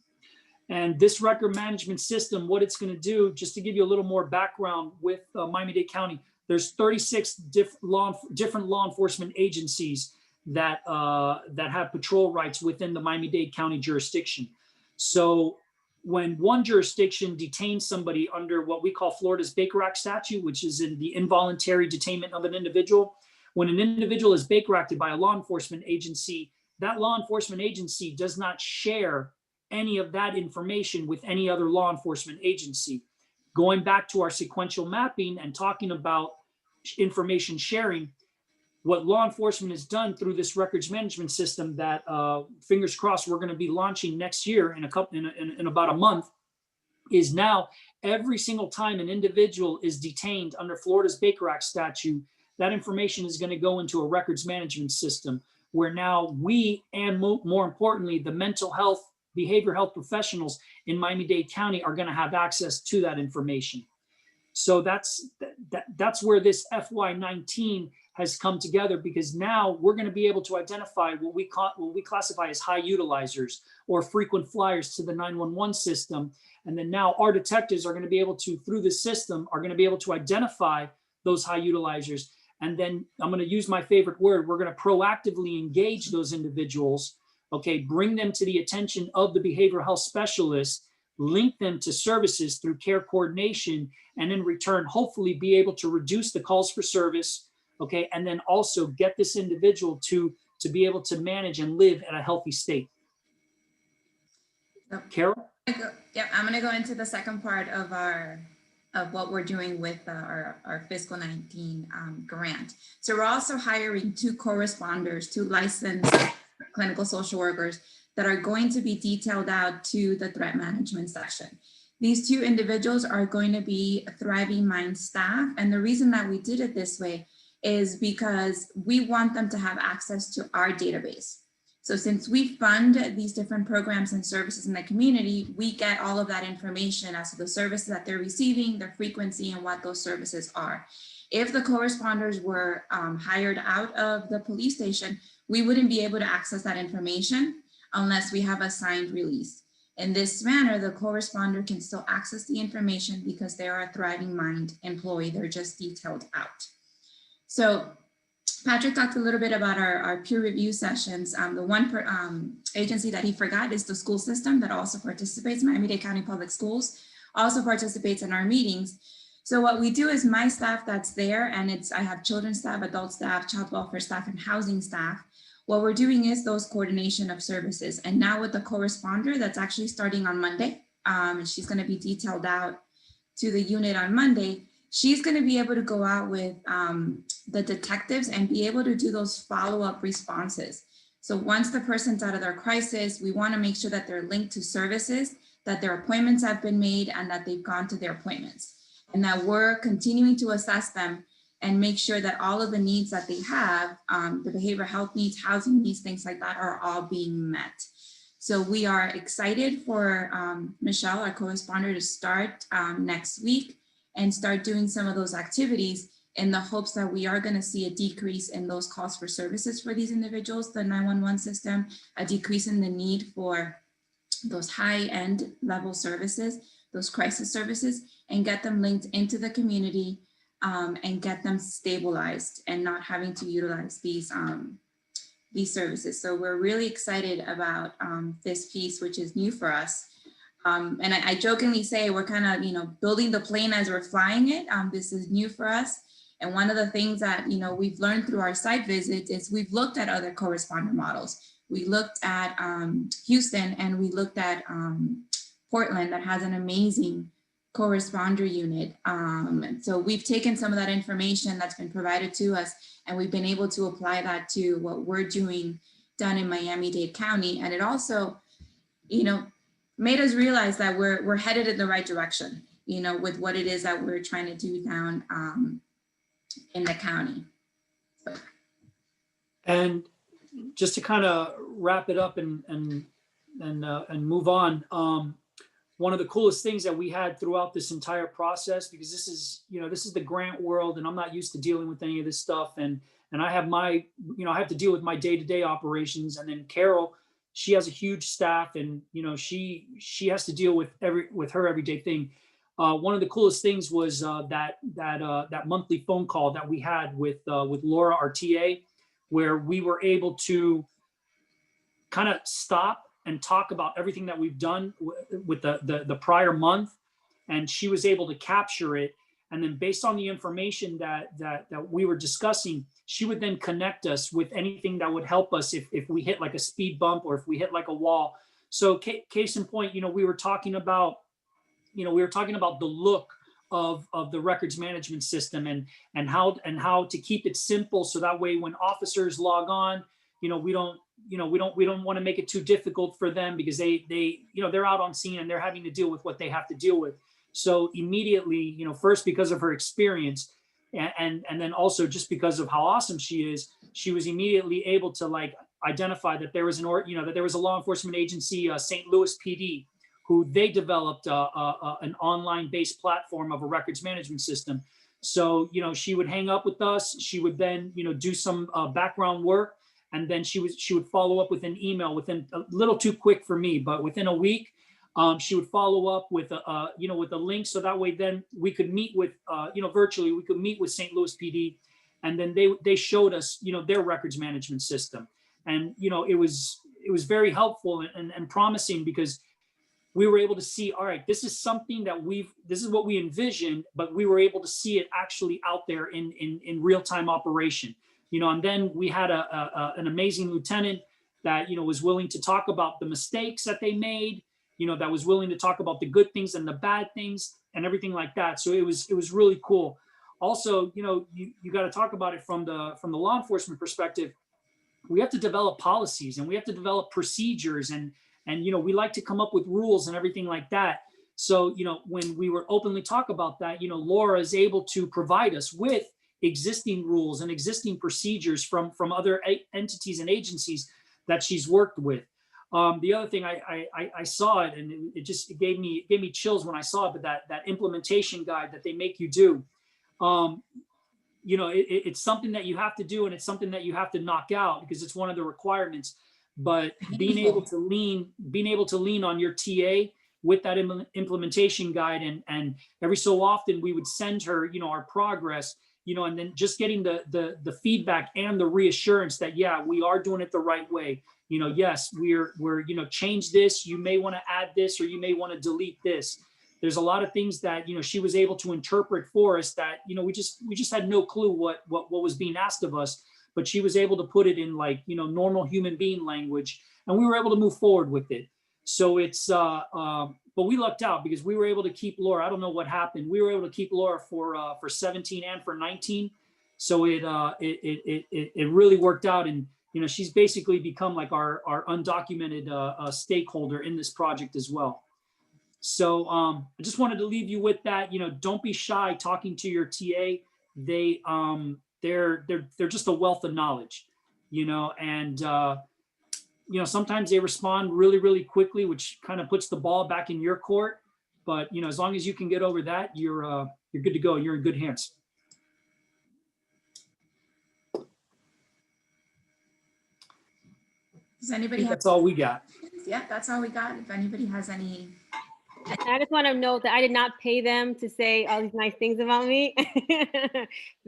And this record management system, what it's going to do, just to give you a little more background with Miami-Dade County, there's 36 different law enforcement agencies that have patrol rights within the Miami-Dade County jurisdiction. So when one jurisdiction detains somebody under what we call Florida's Baker Act statute, which is in the involuntary detainment of an individual, when an individual is Baker Acted by a law enforcement agency, that law enforcement agency does not share any of that information with any other law enforcement agency. Going back to our sequential mapping and talking about information sharing, what law enforcement has done through this records management system that fingers crossed we're going to be launching next year in about a month, is now every single time an individual is detained under Florida's Baker Act statute, that information is going to go into a records management system where now we, and more importantly, the mental health, behavioral health professionals in Miami-Dade County are going to have access to that information. So that's where this FY19 has come together, because now we're going to be able to identify what we classify as high utilizers or frequent flyers to the 911 system. And then now our detectives are going to be able to, through the system, are going to be able to identify those high utilizers. And then I'm going to use my favorite word. We're going to proactively engage those individuals, okay, bring them to the attention of the behavioral health specialist, link them to services through care coordination, and in return, hopefully be able to reduce the calls for service, okay, and then also get this individual to be able to manage and live at a healthy state. Yep. Carol? Yep, I'm going to go into the second part of our of what we're doing with our fiscal 19 grant. So we're also hiring 2 corresponders, 2 licensed clinical social workers that are going to be detailed out to the threat management section. These 2 individuals are going to be Thriving Mind staff. And the reason that we did it this way is because we want them to have access to our database. So since we fund these different programs and services in the community, we get all of that information as to the services that they're receiving, their frequency, and what those services are. If the corresponders were hired out of the police station, we wouldn't be able to access that information unless we have a signed release. In this manner, the corresponder can still access the information because they are a Thriving Mind employee. They're just detailed out. So Patrick talked a little bit about our peer review sessions. The one agency that he forgot is the school system that also participates. Miami-Dade County Public Schools also participates in our meetings. So what we do is my staff that's there, and I have children's staff, adult staff, child welfare staff, and housing staff. What we're doing is those coordination of services. And now with the corresponder that's actually starting on Monday, and she's going to be detailed out to the unit on Monday. She's going to be able to go out with the detectives and be able to do those follow-up responses. So once the person's out of their crisis, we want to make sure that they're linked to services, that their appointments have been made, and that they've gone to their appointments, and that we're continuing to assess them and make sure that all of the needs that they have, the behavioral health needs, housing needs, things like that, are all being met. So we are excited for Michelle, our co-responder, to start next week and start doing some of those activities in the hopes that we are going to see a decrease in those calls for services for these individuals, the 911 system, a decrease in the need for those high-end level services, those crisis services, and get them linked into the community and get them stabilized and not having to utilize these services. So we're really excited about this piece, which is new for us. And I jokingly say we're kind of, building the plane as we're flying it. This is new for us. And one of the things that, we've learned through our site visits is we've looked at other corresponder models. We looked at Houston, and we looked at Portland, that has an amazing corresponder unit. So we've taken some of that information that's been provided to us, and we've been able to apply that to what we're doing down in Miami-Dade County. And it also, made us realize that we're headed in the right direction, with what it is that we're trying to do down in the county. So. And just to kind of wrap it up and move on, one of the coolest things that we had throughout this entire process, because this is the grant world, and I'm not used to dealing with any of this stuff, and I have I have to deal with my day-to-day operations, and then Carol, she has a huge staff, and she has to deal with her everyday thing. One of the coolest things was that monthly phone call that we had with Laura, our TA, where we were able to kind of stop and talk about everything that we've done with the prior month, and she was able to capture it. And then based on the information that we were discussing, she would then connect us with anything that would help us if we hit like a speed bump or if we hit like a wall. So case in point, we were talking about the look of the records management system and how to keep it simple, so that way when officers log on, we don't want to make it too difficult for them, because they're out on scene and they're having to deal with what they have to deal with. So immediately, first because of her experience, and then also just because of how awesome she is, she was immediately able to identify that there was that there was a law enforcement agency, St. Louis PD, who they developed an online-based platform of a records management system. So she would hang up with us. She would then do some background work, and then she would follow up with an email within a little too quick for me, but within a week. She would follow up with a link, so that way then we could meet with virtually. We could meet with St. Louis PD, and then they showed us their records management system, and it was very helpful and promising, because we were able to see, all right, this is something that this is what we envisioned, but we were able to see it actually out there in real time operation. And then we had an amazing lieutenant that was willing to talk about the mistakes that they made. That was willing to talk about the good things and the bad things. and everything like that. So it was really cool. Also, you know, you got to talk about it from the law enforcement perspective. We have to develop policies and we have to develop procedures, and you know, we like to come up with rules and everything like that. So, you know, when we were openly talk about that, you know, Laura is able to provide us with existing rules and existing procedures from other entities and agencies that she's worked with. The other thing I saw it, and it gave me chills when I saw it, but that implementation guide that they make you do, you know, it's something that you have to do, and it's something that you have to knock out because it's one of the requirements. But being able to lean on your TA with that implementation guide, and every so often we would send her, you know, our progress, you know, and then just getting the feedback and the reassurance that, yeah, we are doing it the right way. You know, yes, we're, you know, change this, you may want to add this, or you may want to delete this. There's a lot of things that, you know, she was able to interpret for us that, you know, we just had no clue what was being asked of us, but she was able to put it in, like, you know, normal human being language, and we were able to move forward with it. So it's, but we lucked out because we were able to keep Laura. I don't know what happened. We were able to keep Laura for 17 and for 19. So it really worked out. And, you know, she's basically become like our undocumented stakeholder in this project as well. So I just wanted to leave you with that. You know, don't be shy talking to your TA. They're just a wealth of knowledge, you know, and you know, sometimes they respond really, really quickly, which kind of puts the ball back in your court. But, you know, as long as you can get over that, you're good to go. You're in good hands. Does anybody have? That's all we got. Yeah, that's all we got. If anybody has any. I just want to note that I did not pay them to say all these nice things about me.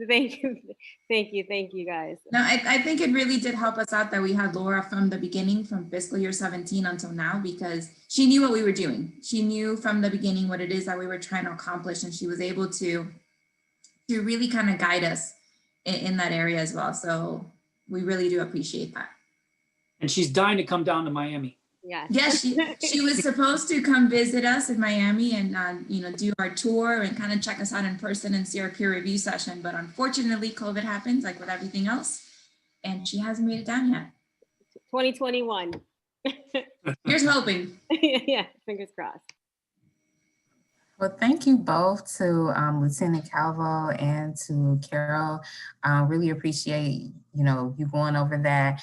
Thank you guys. No, I think it really did help us out that we had Laura from the beginning, from fiscal year 17 until now, because she knew what we were doing. She knew from the beginning what it is that we were trying to accomplish, and she was able to really kind of guide us in that area as well. So we really do appreciate that. And she's dying to come down to Miami. Yes, she was supposed to come visit us in Miami and you know, do our tour and kind of check us out in person and see our peer review session. But unfortunately, COVID happens, like with everything else, and she hasn't made it down yet. 2021. Here's hoping. Yeah, fingers crossed. Well, thank you both to Lieutenant Calvo and to Carol. Really appreciate, you know, you going over that.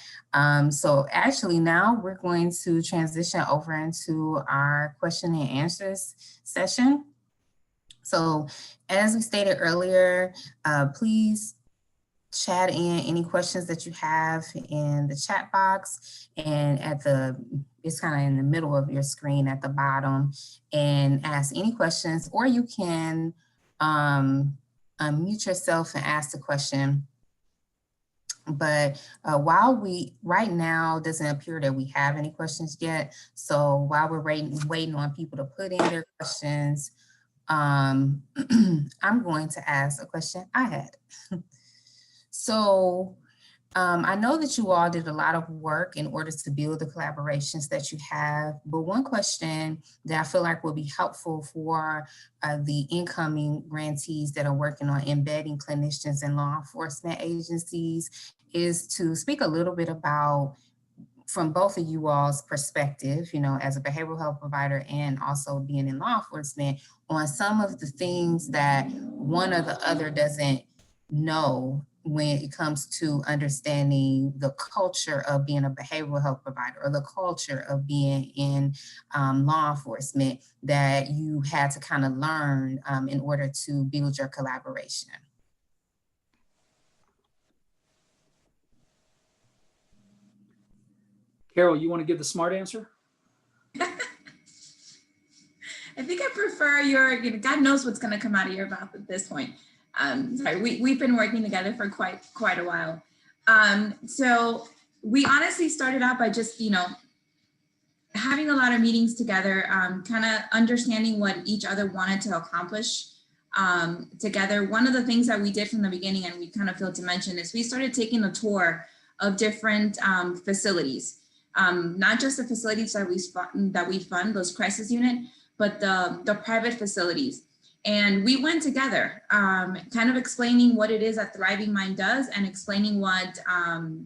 So actually now we're going to transition over into our question and answers session. So as we stated earlier, please chat in any questions that you have in the chat box, and it's kind of in the middle of your screen at the bottom, and ask any questions, or you can unmute yourself and ask the question. But right now, it doesn't appear that we have any questions yet. So while we're waiting on people to put in their questions, I'm going to ask a question I had. So I know that you all did a lot of work in order to build the collaborations that you have, but one question that I feel like will be helpful for the incoming grantees that are working on embedding clinicians in law enforcement agencies is to speak a little bit about, from both of you all's perspective, you know, as a behavioral health provider and also being in law enforcement, on some of the things that one or the other doesn't know when it comes to understanding the culture of being a behavioral health provider, or the culture of being in law enforcement, that you had to kind of learn in order to build your collaboration. Carol, you want to give the smart answer? I think I prefer your, you know, God knows what's going to come out of your mouth at this point. Sorry, we've been working together for quite a while. So we honestly started out by just, you know, having a lot of meetings together, kind of understanding what each other wanted to accomplish together. One of the things that we did from the beginning, and we kind of failed to mention, is we started taking a tour of different facilities, not just the facilities that we fund, those crisis unit, but the private facilities. And we went together, kind of explaining what it is that Thriving Mind does and explaining what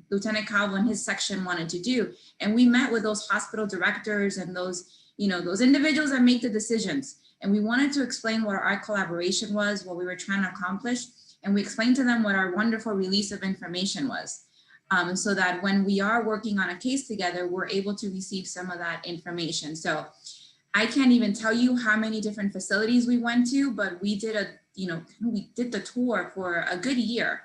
Lieutenant Calvo and his section wanted to do. And we met with those hospital directors and those, those individuals that make the decisions. And we wanted to explain what our collaboration was, what we were trying to accomplish. And we explained to them what our wonderful release of information was. So that when we are working on a case together, we're able to receive some of that information. So I can't even tell you how many different facilities we went to, but we did we did the tour for a good year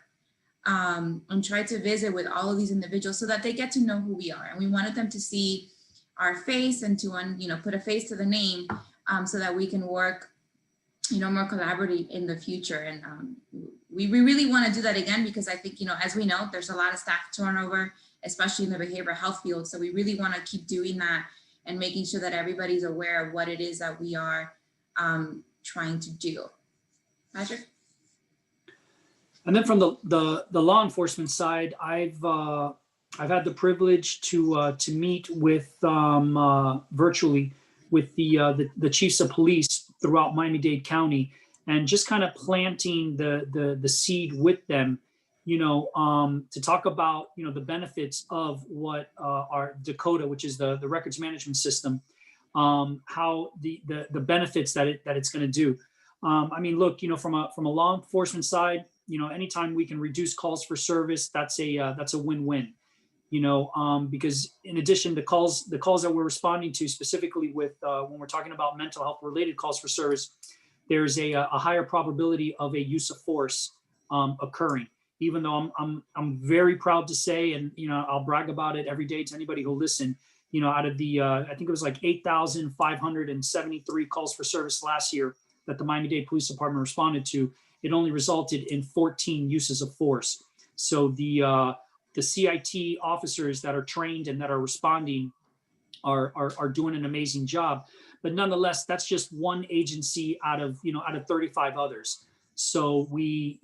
and tried to visit with all of these individuals so that they get to know who we are. And we wanted them to see our face and to, put a face to the name so that we can work, more collaboratively in the future. And we really want to do that again, because I think, as we know, there's a lot of staff turnover, especially in the behavioral health field. So we really want to keep doing that and making sure that everybody's aware of what it is that we are trying to do. Patrick? And then from the law enforcement side, I've had the privilege to meet with virtually with the chiefs of police throughout Miami-Dade County, and just kind of planting the seed with them, to talk about the benefits of what our Dakota, which is the records management system, how the benefits that it's going to do. I mean, look, from a law enforcement side, anytime we can reduce calls for service, that's a win-win. Because in addition to calls that we're responding to specifically with when we're talking about mental health related calls for service, there's a higher probability of a use of force occurring. Even though I'm very proud to say, and I'll brag about it every day to anybody who'll listen, out of the I think it was like 8,573 calls for service last year that the Miami-Dade Police Department responded to, it only resulted in 14 uses of force. So the CIT officers that are trained and that are responding are doing an amazing job. But nonetheless, that's just one agency out of 35 others. So we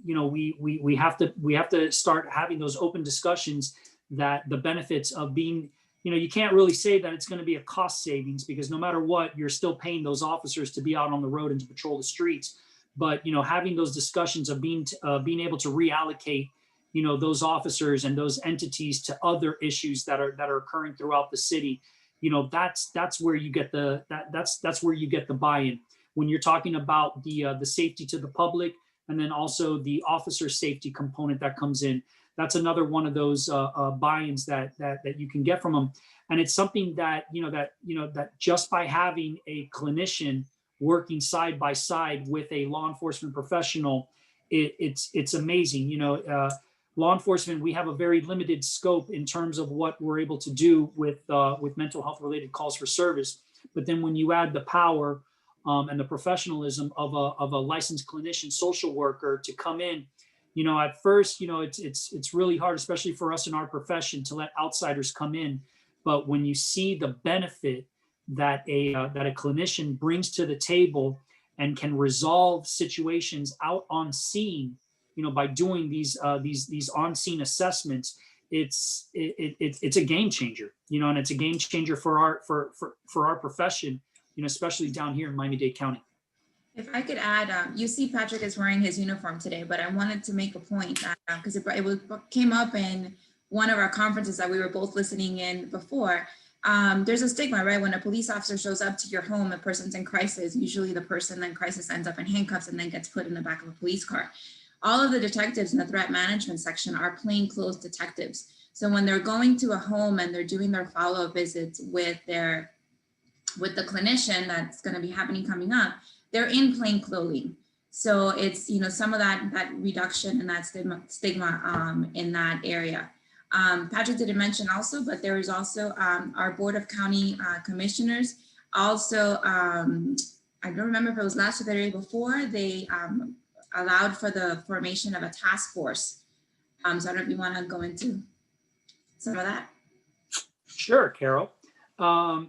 have to start having those open discussions, that the benefits of being, you can't really say that it's going to be a cost savings, because no matter what, you're still paying those officers to be out on the road and to patrol the streets. But having those discussions of being able to reallocate those officers and those entities to other issues that are occurring throughout the city, that's where you get that's where you get the buy-in. When you're talking about the safety to the public, and then also the officer safety component that comes in, that's another one of those buy-ins that you can get from them. And it's something that that just by having a clinician working side by side with a law enforcement professional, it's amazing. Law enforcement, we have a very limited scope in terms of what we're able to do with mental health related calls for service. But then when you add the power and the professionalism of a licensed clinician social worker to come in, at first, it's really hard, especially for us in our profession, to let outsiders come in. But when you see the benefit that a clinician brings to the table and can resolve situations out on scene, by doing these on-scene assessments, it's a game changer, and it's a game changer for our profession, especially down here in Miami-Dade County. If I could add, you see Patrick is wearing his uniform today, but I wanted to make a point because it came up in one of our conferences that we were both listening in before. There's a stigma, right? When a police officer shows up to your home, a person's in crisis, usually the person in crisis ends up in handcuffs and then gets put in the back of a police car. All of the detectives in the threat management section are plainclothes detectives. So when they're going to a home and they're doing their follow-up visits with the clinician that's going to be coming up, they're in plain clothing. So it's, some of that reduction and that stigma in that area. Patrick didn't mention also, but there is also our Board of County Commissioners. Also, I don't remember if it was last year or the year before, they allowed for the formation of a task force. So I don't know if you want to go into some of that. Sure, Carol.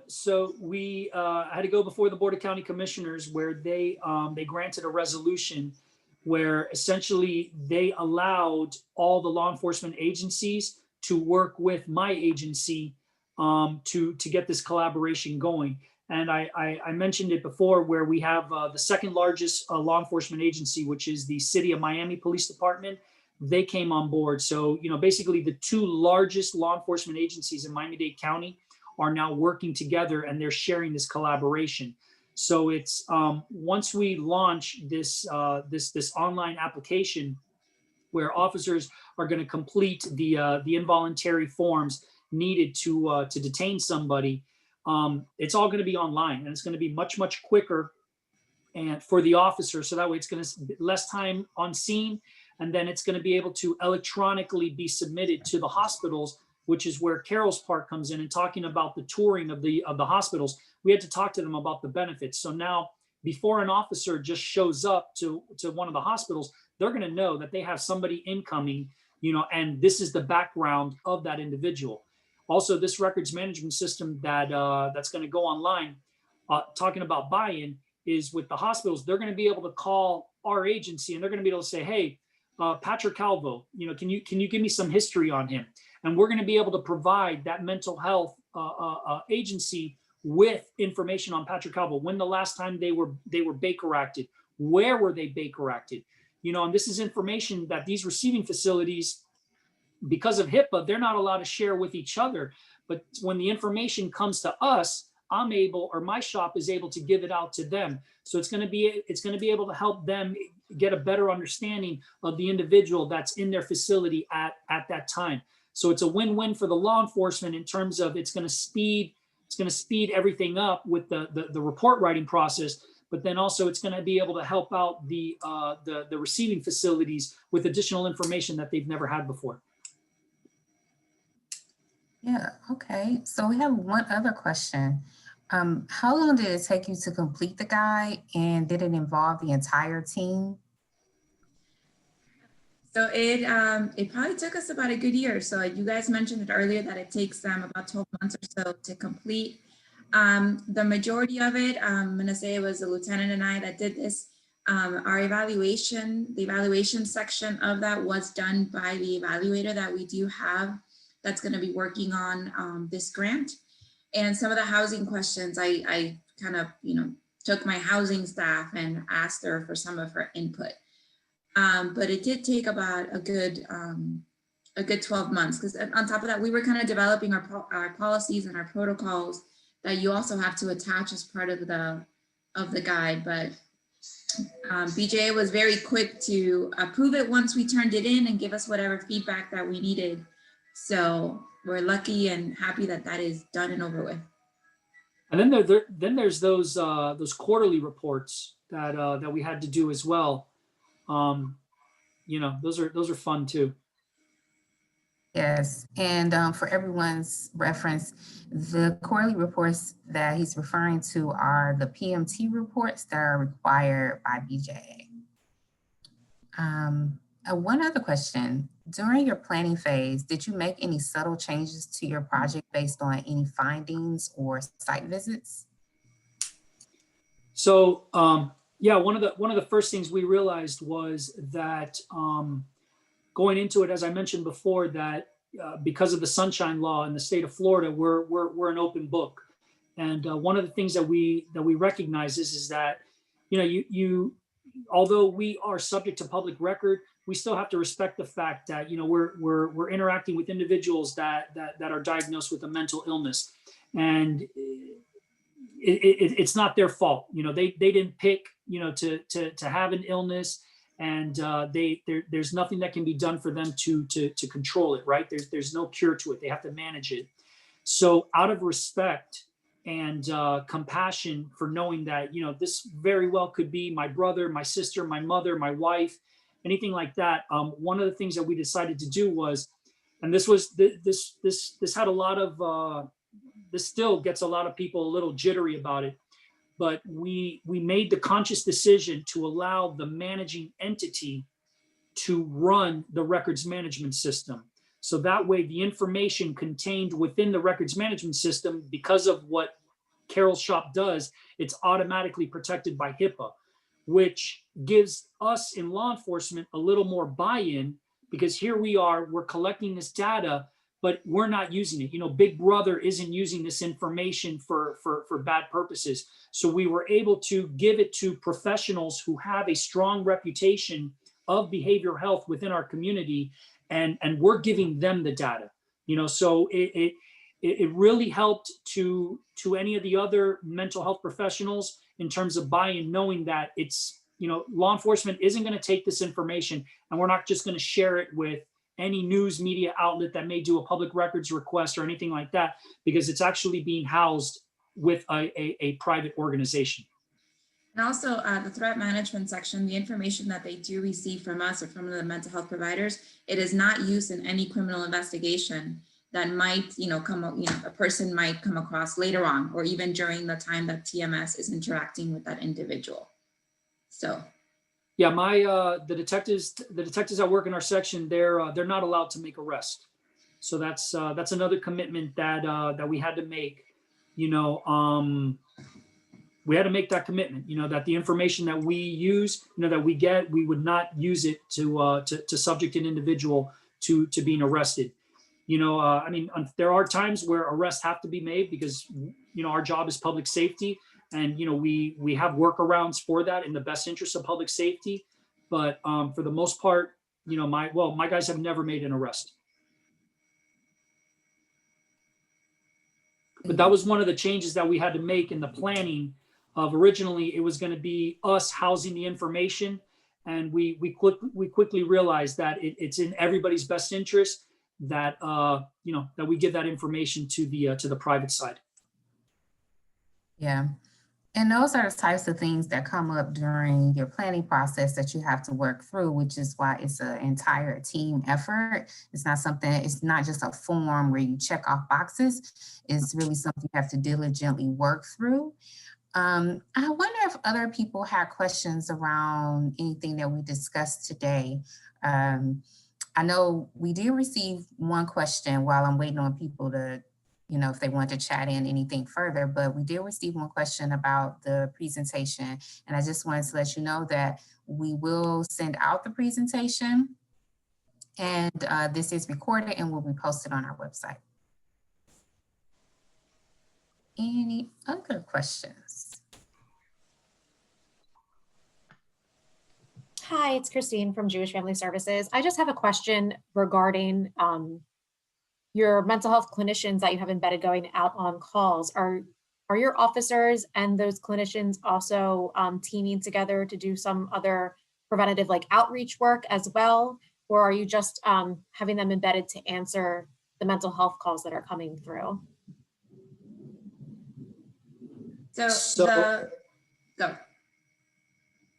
So we had to go before the Board of County Commissioners, where they granted a resolution where essentially they allowed all the law enforcement agencies to work with my agency to get this collaboration going. And I mentioned it before, where we have the second largest law enforcement agency, which is the City of Miami Police Department. They came on board. So, basically the two largest law enforcement agencies in Miami-Dade County are now working together, and they're sharing this collaboration. So it's once we launch this online application, where officers are going to complete the involuntary forms needed to detain somebody, it's all going to be online, and it's going to be much quicker and for the officer. So that way it's going to be less time on scene, and then it's going to be able to electronically be submitted to the hospitals, which is where Carol's part comes in, and talking about the touring of the hospitals. We had to talk to them about the benefits. So now, before an officer just shows up to one of the hospitals, they're going to know that they have somebody incoming, and this is the background of that individual. Also, this records management system that's going to go online, talking about buy-in, is with the hospitals. They're going to be able to call our agency, and they're going to be able to say, hey, Patrick Calvo, can you give me some history on him? And we're going to be able to provide that mental health agency with information on Patrick Calvo. When the last time they were Baker acted, where were they Baker acted? And this is information that these receiving facilities, because of HIPAA, they're not allowed to share with each other. But when the information comes to us, I'm able, or my shop is able to give it out to them. So it's going to be able to help them get a better understanding of the individual that's in their facility at that time. So it's a win-win for the law enforcement in terms of it's going to speed everything up with the report writing process, but then also it's going to be able to help out the receiving facilities with additional information that they've never had before. Yeah, okay. So we have one other question. How long did it take you to complete the guide, and did it involve the entire team? So it probably took us about a good year. So you guys mentioned it earlier that it takes them about 12 months or so to complete. The majority of it, I'm going to say it was the lieutenant and I that did this. Our evaluation, the evaluation section of that was done by the evaluator that we do have that's going to be working on this grant. And some of the housing questions, I kind of, took my housing staff and asked her for some of her input. But it did take about a good 12 months, because on top of that, we were kind of developing our policies and our protocols that you also have to attach as part of the guide. But BJA was very quick to approve it once we turned it in and give us whatever feedback that we needed. So we're lucky and happy that that is done and over with. And then there's those quarterly reports that we had to do as well. Those are fun too. Yes, and for everyone's reference, the quarterly reports that he's referring to are the PMT reports that are required by BJA. One other question. During your planning phase, did you make any subtle changes to your project based on any findings or site visits? So yeah, one of the first things we realized was that going into it, as I mentioned before, that because of the Sunshine Law in the state of Florida, we're an open book. And one of the things that we recognize is that although we are subject to public record, we still have to respect the fact that we're interacting with individuals that are diagnosed with a mental illness, and it's not their fault. They didn't pick to have an illness, and there's nothing that can be done for them to control it. Right? There's no cure to it. They have to manage it. So out of respect and compassion for knowing that this very well could be my brother, my sister, my mother, my wife, anything like that. One of the things that we decided to do was, and this had a lot of this still gets a lot of people a little jittery about it, but we made the conscious decision to allow the managing entity to run the records management system. So that way the information contained within the records management system, because of what Carol's shop does, it's automatically protected by HIPAA, which gives us in law enforcement a little more buy-in, because here we're collecting this data, but we're not using it. You know, Big Brother isn't using this information for bad purposes. So we were able to give it to professionals who have a strong reputation of behavioral health within our community, and we're giving them the data. You know, so it really helped to any of the other mental health professionals in terms of buy-in, knowing that it's, you know, law enforcement isn't going to take this information and we're not just going to share it with any news media outlet that may do a public records request or anything like that, because it's actually being housed with a private organization. And also the threat management section, the information that they do receive from us or from the mental health providers, it is not used in any criminal investigation that might, you know, a person might come across later on, or even during the time that TMS is interacting with that individual. So. Yeah, the detectives that work in our section, they're not allowed to make arrests. So that's another commitment that we had to make. You know, we had to make that commitment. You know, that the information that we use, you know, that we get, we would not use it to subject an individual to being arrested. You know, I mean, there are times where arrests have to be made because, you know, our job is public safety. And, you know, we have workarounds for that in the best interest of public safety. But for the most part, you know, my guys have never made an arrest. But that was one of the changes that we had to make in the planning of originally it was going to be us housing the information. And we quickly realized that it's in everybody's best interest that, you know, that we give that information to the private side. Yeah. And those are the types of things that come up during your planning process that you have to work through, which is why it's an entire team effort. It's not just a form where you check off boxes. It's really something you have to diligently work through. I wonder if other people had questions around anything that we discussed today. I know we did receive one question while I'm waiting on people to, you know, if they want to chat in anything further, but we did receive one question about the presentation. And I just wanted to let you know that we will send out the presentation, and this is recorded and will be posted on our website. Any other questions? Hi, it's Christine from Jewish Family Services. I just have a question regarding your mental health clinicians that you have embedded going out on calls. Are your officers and those clinicians also teaming together to do some other preventative like outreach work as well? Or are you just having them embedded to answer the mental health calls that are coming through?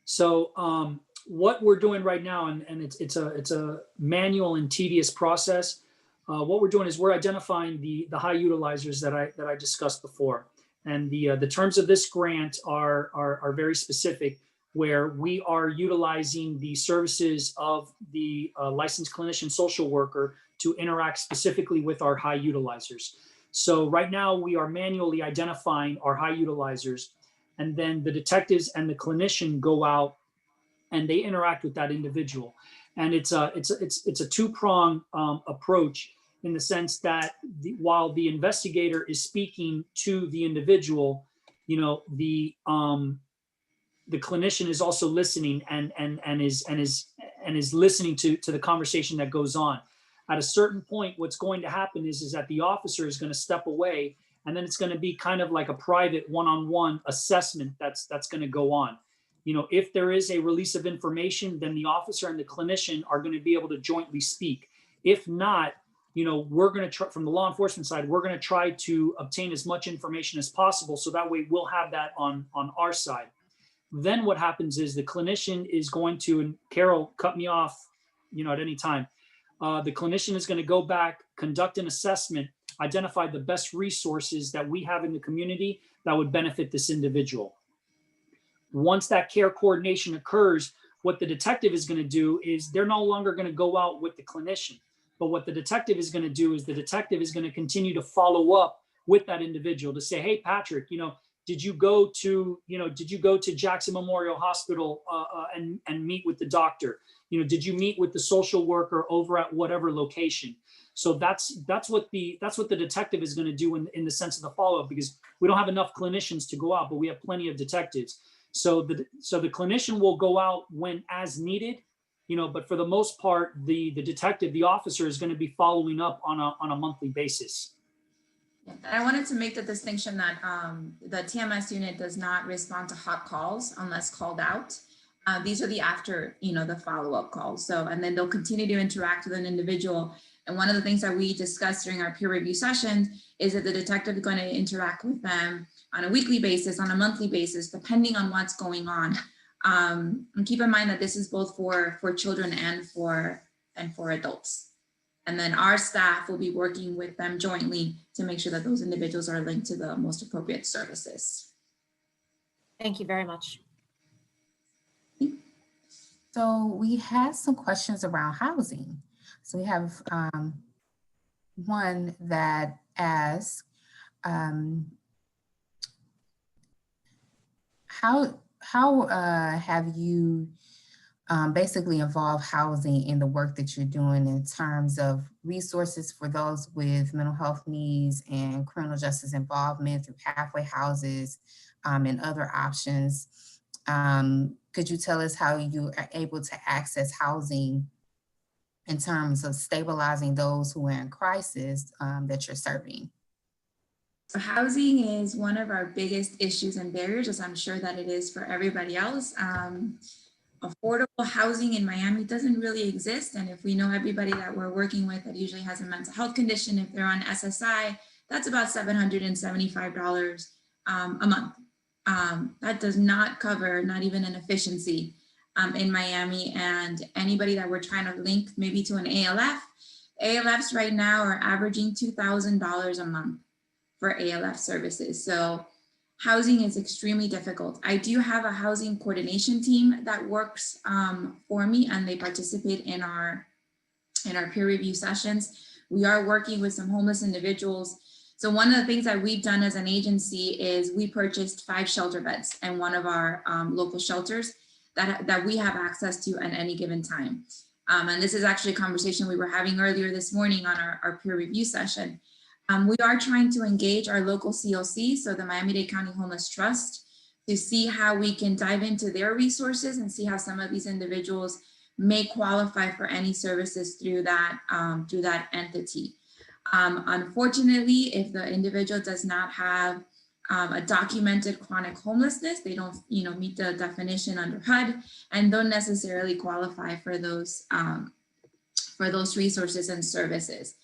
So what we're doing right now, and it's a manual and tedious process. What we're doing is we're identifying the high utilizers that I discussed before, and the terms of this grant are very specific, where we are utilizing the services of the licensed clinician social worker to interact specifically with our high utilizers. So right now we are manually identifying our high utilizers, and then the detectives and the clinician go out and they interact with that individual. And it's a two-prong approach, in the sense that while the investigator is speaking to the individual, you know, the clinician is also listening and is listening to the conversation that goes on. At a certain point, what's going to happen is that the officer is going to step away, and then it's going to be kind of like a private one-on-one assessment that's going to go on. You know, if there is a release of information, then the officer and the clinician are going to be able to jointly speak. If not, you know, we're going to try, from the law enforcement side, we're going to try to obtain as much information as possible, so that way we'll have that on our side. Then what happens is the clinician is going to, and Carol, cut me off, you know, at any time. The clinician is going to go back, conduct an assessment, identify the best resources that we have in the community that would benefit this individual. Once that care coordination occurs, what the detective is going to do is they're no longer going to go out with the clinician. But what the detective is going to do is the detective is going to continue to follow up with that individual to say, hey, Patrick, you know, did you go to, Jackson Memorial Hospital and meet with the doctor? Did you meet with the social worker over at whatever location? So that's what the detective is going to do in the sense of the follow-up, because we don't have enough clinicians to go out, but we have plenty of detectives. So the clinician will go out when as needed, but for the most part, the detective, the officer, is going to be following up on a monthly basis. And I wanted to make the distinction that the TMS unit does not respond to hot calls unless called out. These are the after, the follow-up calls. So, and then they'll continue to interact with an individual. And one of the things that we discussed during our peer review sessions is that the detective is going to interact with them on a weekly basis, on a monthly basis, depending on what's going on. And keep in mind that this is both for children and for adults. And then our staff will be working with them jointly to make sure that those individuals are linked to the most appropriate services. Thank you very much. So we have some questions around housing. So we have one that asks, how have you basically involved housing in the work that you're doing in terms of resources for those with mental health needs and criminal justice involvement through halfway houses and other options? Could you tell us how you are able to access housing in terms of stabilizing those who are in crisis that you're serving? So housing is one of our biggest issues and barriers, as I'm sure that it is for everybody else. Affordable housing in Miami doesn't really exist. And if we know everybody that we're working with that usually has a mental health condition, if they're on SSI, that's about $775 a month. That does not cover, not even an efficiency in Miami. And anybody that we're trying to link maybe to an ALF, ALFs right now are averaging $2,000 a month for ALF services. So housing is extremely difficult. I do have a housing coordination team that works for me, and they participate in our peer review sessions. We are working with some homeless individuals. So one of the things that we've done as an agency is we purchased 5 shelter beds in one of our local shelters that we have access to at any given time. And this is actually a conversation we were having earlier this morning on our peer review session. We are trying to engage our local COC, so the Miami-Dade County Homeless Trust, to see how we can dive into their resources and see how some of these individuals may qualify for any services through that entity. Unfortunately, if the individual does not have a documented chronic homelessness, they don't meet the definition under HUD and don't necessarily qualify for those resources and services.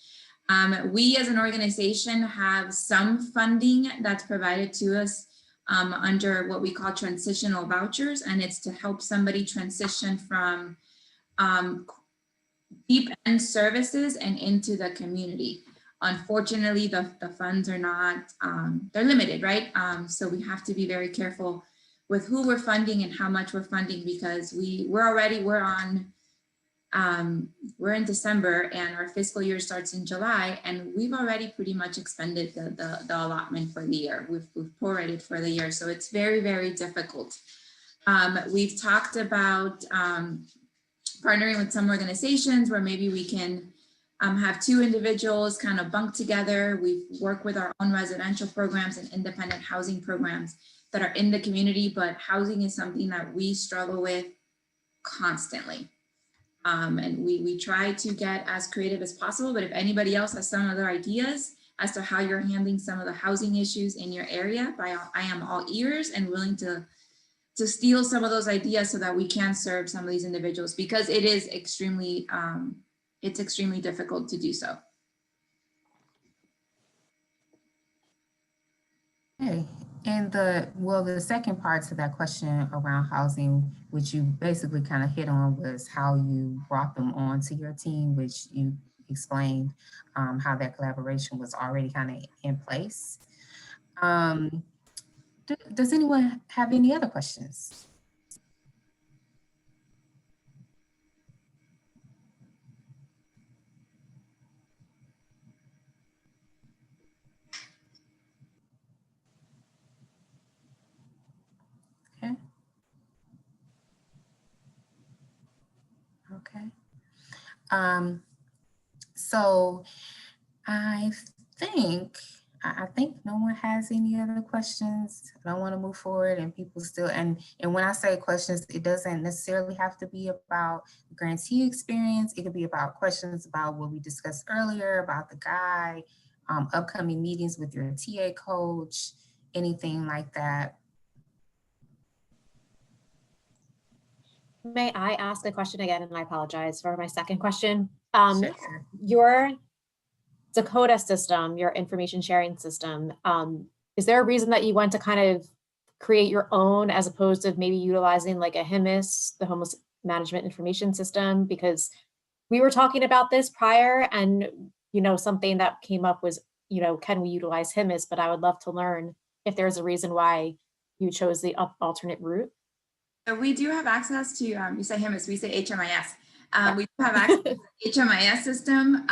We as an organization have some funding that's provided to us under what we call transitional vouchers, and it's to help somebody transition from deep end services and into the community. Unfortunately, the funds are not, they're limited, right? So we have to be very careful with who we're funding and how much we're funding, because we're in December and our fiscal year starts in July, and we've already pretty much expended the allotment for the year. We've prorated for the year. So it's very, very difficult. We've talked about partnering with some organizations where maybe we can have 2 individuals kind of bunk together. We've worked with our own residential programs and independent housing programs that are in the community, but housing is something that we struggle with constantly. And we try to get as creative as possible, but if anybody else has some other ideas as to how you're handling some of the housing issues in your area, I am all ears and willing to steal some of those ideas so that we can serve some of these individuals, because it is extremely, it's extremely difficult to do so. Okay, and the second part to that question around housing, which you basically kind of hit on, was how you brought them on to your team, which you explained how that collaboration was already kind of in place. Does anyone have any other questions? So I think no one has any other questions. I don't want to move forward and people still, and when I say questions, it doesn't necessarily have to be about the grantee experience. It could be about questions about what we discussed earlier, about the guide, upcoming meetings with your TA coach, anything like that. May I ask a question again? And I apologize for my second question. Sure. Your Dakota system, your information sharing system, is there a reason that you want to kind of create your own as opposed to maybe utilizing like a HIMIS, the Homeless Management Information System? Because we were talking about this prior, and something that came up was, can we utilize HIMIS? But I would love to learn if there's a reason why you chose the alternate route. So we do have access to, you say HIMIS, we say HMIS. We do have access to the HMIS system.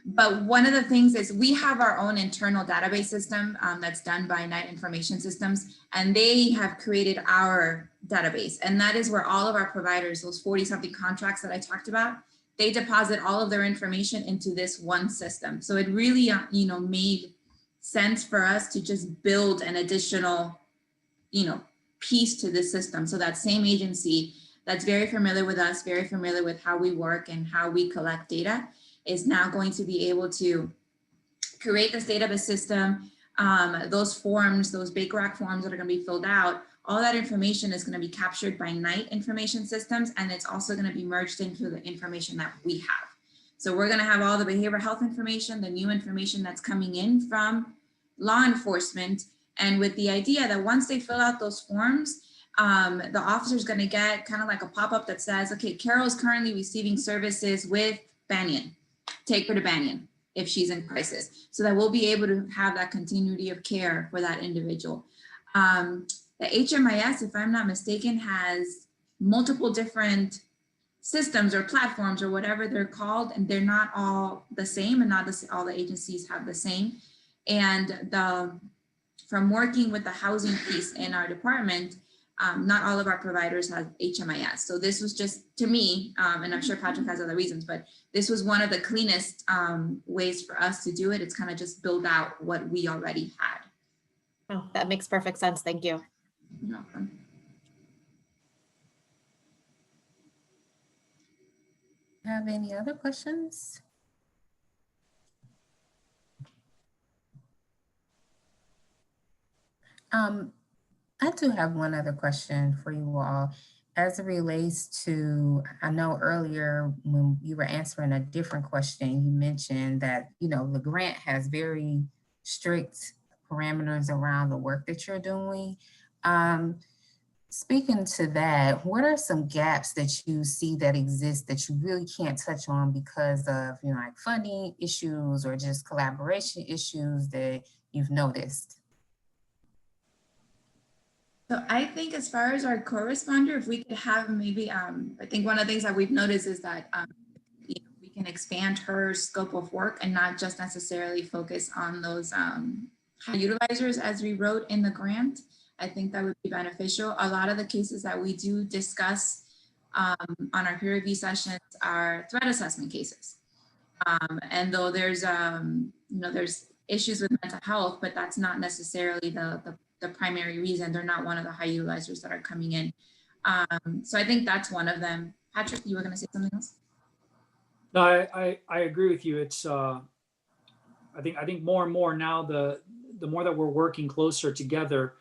But one of the things is we have our own internal database system that's done by Knight Information Systems, and they have created our database. And that is where all of our providers, those 40-something contracts that I talked about, they deposit all of their information into this one system. So it really, made sense for us to just build an additional, piece to the system. So that same agency that's very familiar with us, very familiar with how we work and how we collect data, is now going to be able to create this database system. Those forms, those Bake Rack forms that are going to be filled out, all that information is going to be captured by Knight Information Systems, and it's also going to be merged into the information that we have. So we're going to have all the behavioral health information, the new information that's coming in from law enforcement, and with the idea that once they fill out those forms, the officer is going to get kind of like a pop-up that says, okay, Carol is currently receiving services with Banyan. Take her to Banyan if she's in crisis, so that we'll be able to have that continuity of care for that individual. The HMIS, if I'm not mistaken, has multiple different systems or platforms or whatever they're called, and they're not all the same, and not all the agencies have the same. And from working with the housing piece in our department, not all of our providers have HMIS. So this was just, to me, and I'm sure Patrick has other reasons, but this was one of the cleanest ways for us to do it. It's kind of just build out what we already had. Oh, that makes perfect sense. Thank you. You're welcome. Have any other questions? I do have one other question for you all. As it relates to, I know earlier when you were answering a different question, you mentioned that, the grant has very strict parameters around the work that you're doing. Speaking to that, what are some gaps that you see that exist that you really can't touch on because of, like funding issues or just collaboration issues that you've noticed? So I think as far as our corresponder, if we could have maybe, I think one of the things that we've noticed is that we can expand her scope of work and not just necessarily focus on those high utilizers as we wrote in the grant. I think that would be beneficial. A lot of the cases that we do discuss on our peer review sessions are threat assessment cases. And though there's, there's issues with mental health, but that's not necessarily the primary reason. They're not one of the high utilizers that are coming in. So I think that's one of them. Patrick, you were going to say something else? No, I agree with you. It's I think more and more now, the more that we're working closer together,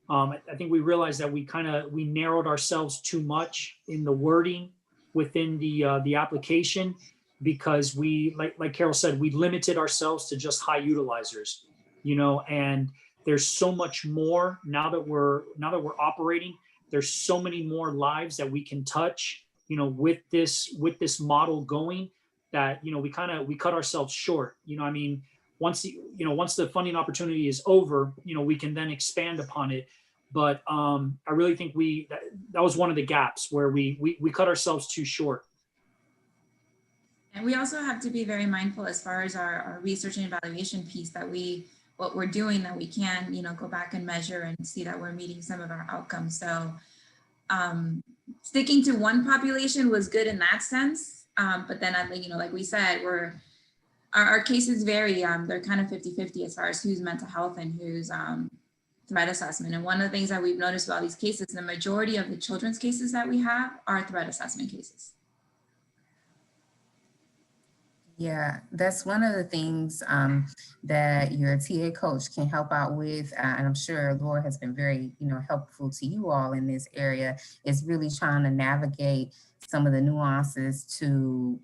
I think we realize that we narrowed ourselves too much in the wording within the application, because we, like Carol said, we limited ourselves to just high utilizers, and there's so much more now that we're operating. There's so many more lives that we can touch, with this model going, that, we cut ourselves short. Once the funding opportunity is over, we can then expand upon it. But I really think that was one of the gaps where we cut ourselves too short. And we also have to be very mindful as far as our research and evaluation piece, that what we're doing, that we can, go back and measure and see that we're meeting some of our outcomes. So sticking to one population was good in that sense. But then, like we said, our cases vary. They're kind of 50-50 as far as who's mental health and who's threat assessment. And one of the things that we've noticed about these cases, the majority of the children's cases that we have are threat assessment cases. Yeah, that's one of the things that your TA coach can help out with. And I'm sure Laura has been very, helpful to you all in this area, is really trying to navigate some of the nuances to,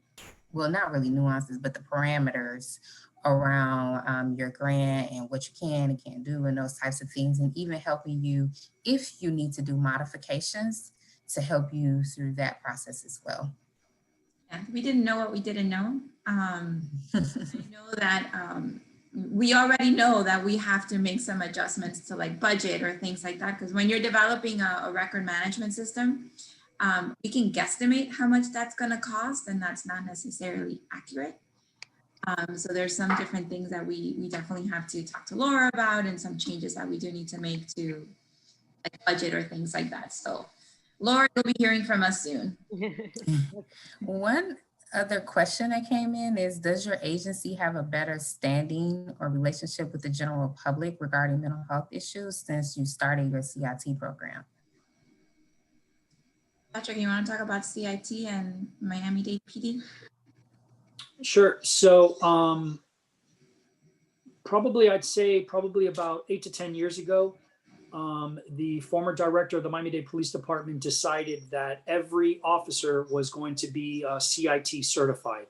well, not really nuances, but the parameters around your grant and what you can and can't do and those types of things, and even helping you if you need to do modifications to help you through that process as well. Yeah, we didn't know what we didn't know. I know that we already know that we have to make some adjustments to like budget or things like that, because when you're developing a record management system, we can guesstimate how much that's going to cost, and that's not necessarily accurate. So there's some different things that we definitely have to talk to Laura about, and some changes that we do need to make to like budget or things like that. So Laura, you'll be hearing from us soon. One other question that came in is, does your agency have a better standing or relationship with the general public regarding mental health issues since you started your CIT program? Patrick, you want to talk about CIT and Miami-Dade PD? Sure. So I'd say about 8 to 10 years ago, the former director of the Miami-Dade Police Department decided that every officer was going to be CIT certified.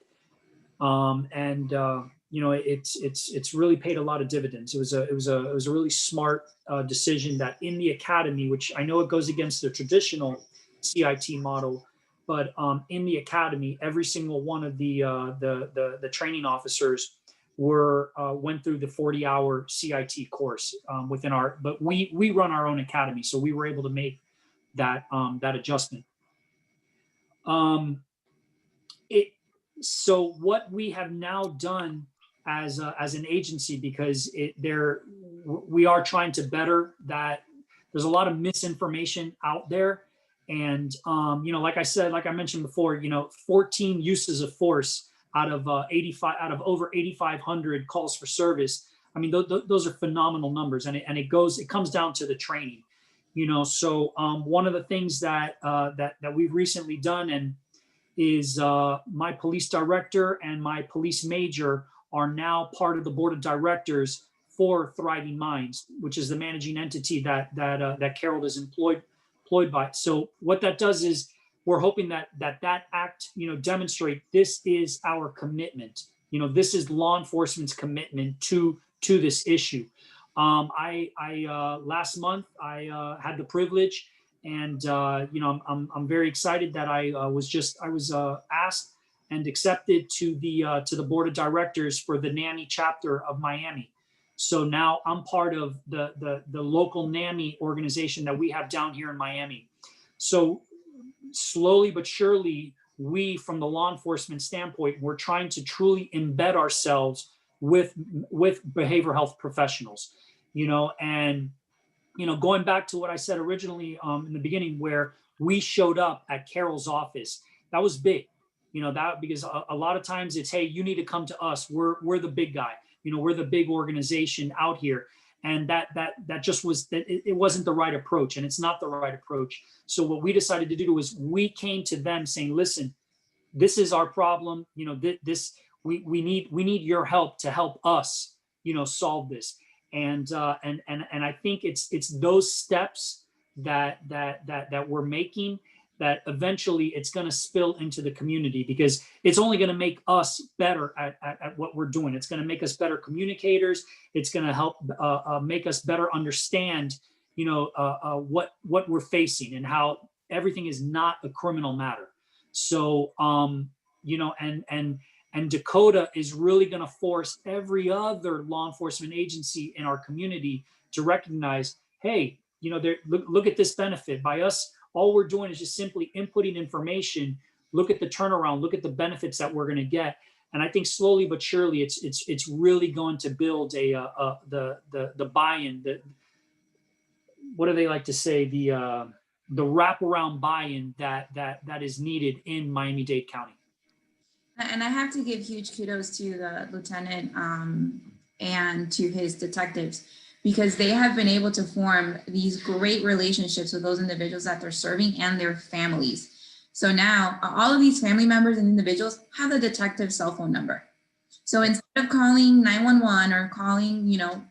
It's really paid a lot of dividends. It was a really smart decision that in the academy, which I know it goes against the traditional CIT model, but in the academy, every single one of the training officers went through the 40-hour CIT course within our, but we run our own academy, so we were able to make that adjustment. So what we have now done as an agency, because we are trying to better that. There's a lot of misinformation out there, and like I mentioned before, 14 uses of force out of over 8,500 calls for service. I mean, those are phenomenal numbers, and it comes down to the training, So one of the things that we've recently done is my police director and my police major are now part of the board of directors for Thriving Minds, which is the managing entity that Carol is employed by. So what that does is, we're hoping that act, demonstrate this is our commitment. This is law enforcement's commitment to this issue. Last month I had the privilege, and I'm very excited that I was asked and accepted to the board of directors for the NAMI chapter of Miami. So now I'm part of the local NAMI organization that we have down here in Miami. So slowly but surely, we, from the law enforcement standpoint, we're trying to truly embed ourselves with behavioral health professionals, and going back to what I said originally in the beginning, where we showed up at Carol's office, that was big, that because a lot of times it's, hey, you need to come to us. We're the big guy, we're the big organization out here. And that just was, it wasn't the right approach, and it's not the right approach. So what we decided to do was we came to them saying, listen, this is our problem. We need your help to help us, solve this. And I think it's those steps that we're making, that eventually it's going to spill into the community, because it's only going to make us better at what we're doing. It's going to make us better communicators. It's going to help make us better understand, what we're facing and how everything is not a criminal matter. So, and Dakota is really going to force every other law enforcement agency in our community to recognize, hey, look at this benefit. By us, all we're doing is just simply inputting information. Look at the turnaround. Look at the benefits that we're going to get. And I think slowly but surely, it's really going to build the buy-in. What do they like to say? The wraparound buy-in that is needed in Miami-Dade County. And I have to give huge kudos to the lieutenant and to his detectives, because they have been able to form these great relationships with those individuals that they're serving and their families. So now all of these family members and individuals have the detective's cell phone number. So instead of calling 911 or calling, you know,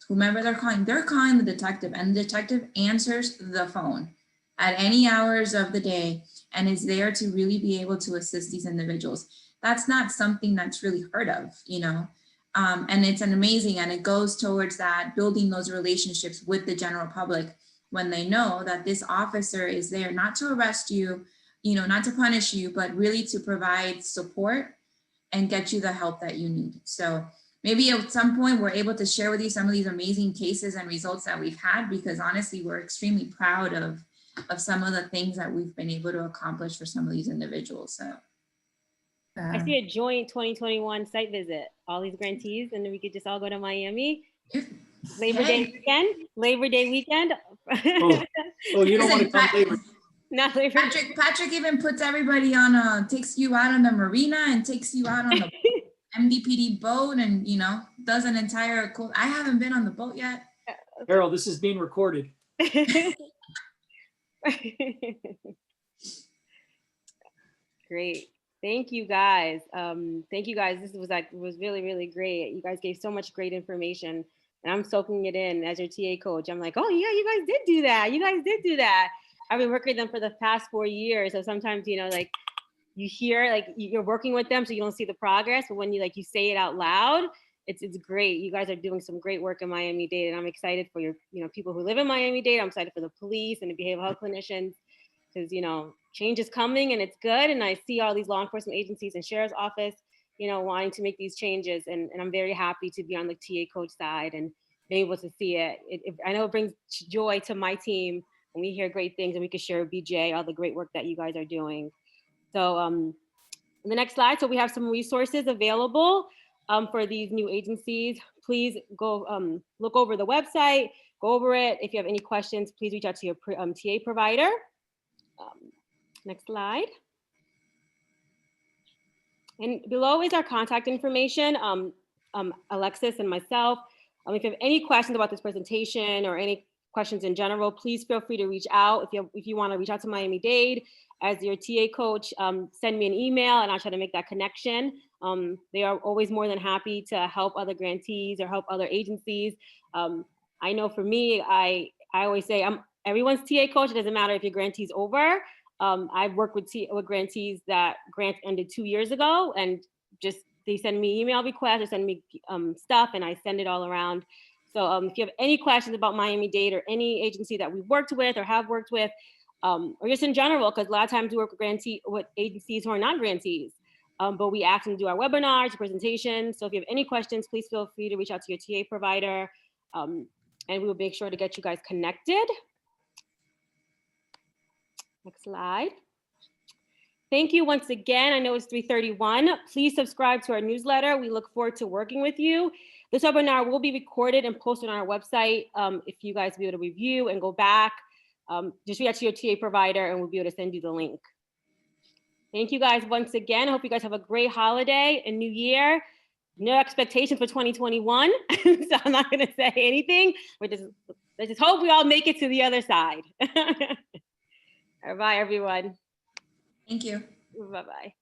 whomever they're calling the detective, and the detective answers the phone at any hours of the day and is there to really be able to assist these individuals. That's not something that's really heard of, you know, and it's an amazing, and it goes towards that, building those relationships with the general public when they know that this officer is there not to arrest you, you know, not to punish you, but really to provide support and get you the help that you need. So maybe at some point we're able to share with you some of these amazing cases and results that we've had, because honestly, we're extremely proud of some of the things that we've been able to accomplish for some of these individuals. So I see a joint 2021 site visit, all these grantees, and then we could just all go to Miami. Labor Day weekend. Oh, you don't want to come later. Not Labor Patrick even puts everybody on takes you out on the marina and takes you out on the MDPD boat, and you know, does an entire cool. I haven't been on the boat yet. Carol, this is being recorded. Great. Thank you guys. Thank you guys. This was really, really great. You guys gave so much great information, and I'm soaking it in as your TA coach. I'm like, oh yeah, you guys did do that. You guys did do that. I've been working with them for the past 4 years. So sometimes, you know, like you hear, like you're working with them, so you don't see the progress, but when you say it out loud, it's great. You guys are doing some great work in Miami-Dade, and I'm excited for your, you know, people who live in Miami-Dade. I'm excited for the police and the behavioral health clinicians, because, you know, change is coming and it's good. And I see all these law enforcement agencies and sheriff's office, you know, wanting to make these changes. And I'm very happy to be on the TA coach side and be able to see it. I know it brings joy to my team when we hear great things and we can share with BJ all the great work that you guys are doing. So the next slide. So we have some resources available for these new agencies. Please go look over the website, go over it. If you have any questions, please reach out to your TA provider. Next slide. And below is our contact information, Alexis and myself. If you have any questions about this presentation or any questions in general, please feel free to reach out. If you want to reach out to Miami-Dade as your TA coach, send me an email and I'll try to make that connection. They are always more than happy to help other grantees or help other agencies. I know for me, I always say I'm everyone's TA coach. It doesn't matter if your grantee's over. I've worked with grantees that grant ended 2 years ago, and just they send me email requests or send me stuff, and I send it all around. So if you have any questions about Miami-Dade or any agency that we've worked with or have worked with, or just in general, because a lot of times we work with agencies who are not grantees, but we ask them to do our webinars, presentations. So if you have any questions, please feel free to reach out to your TA provider, and we will make sure to get you guys connected. Next slide. Thank you once again. I know it's 3:31. Please subscribe to our newsletter. We look forward to working with you. This webinar will be recorded and posted on our website. If you guys will be able to review and go back, just reach out to your TA provider and we'll be able to send you the link. Thank you guys once again. I hope you guys have a great holiday and new year. No expectations for 2021, so I'm not gonna say anything. Let's just hope we all make it to the other side. Bye, everyone. Thank you. Bye-bye.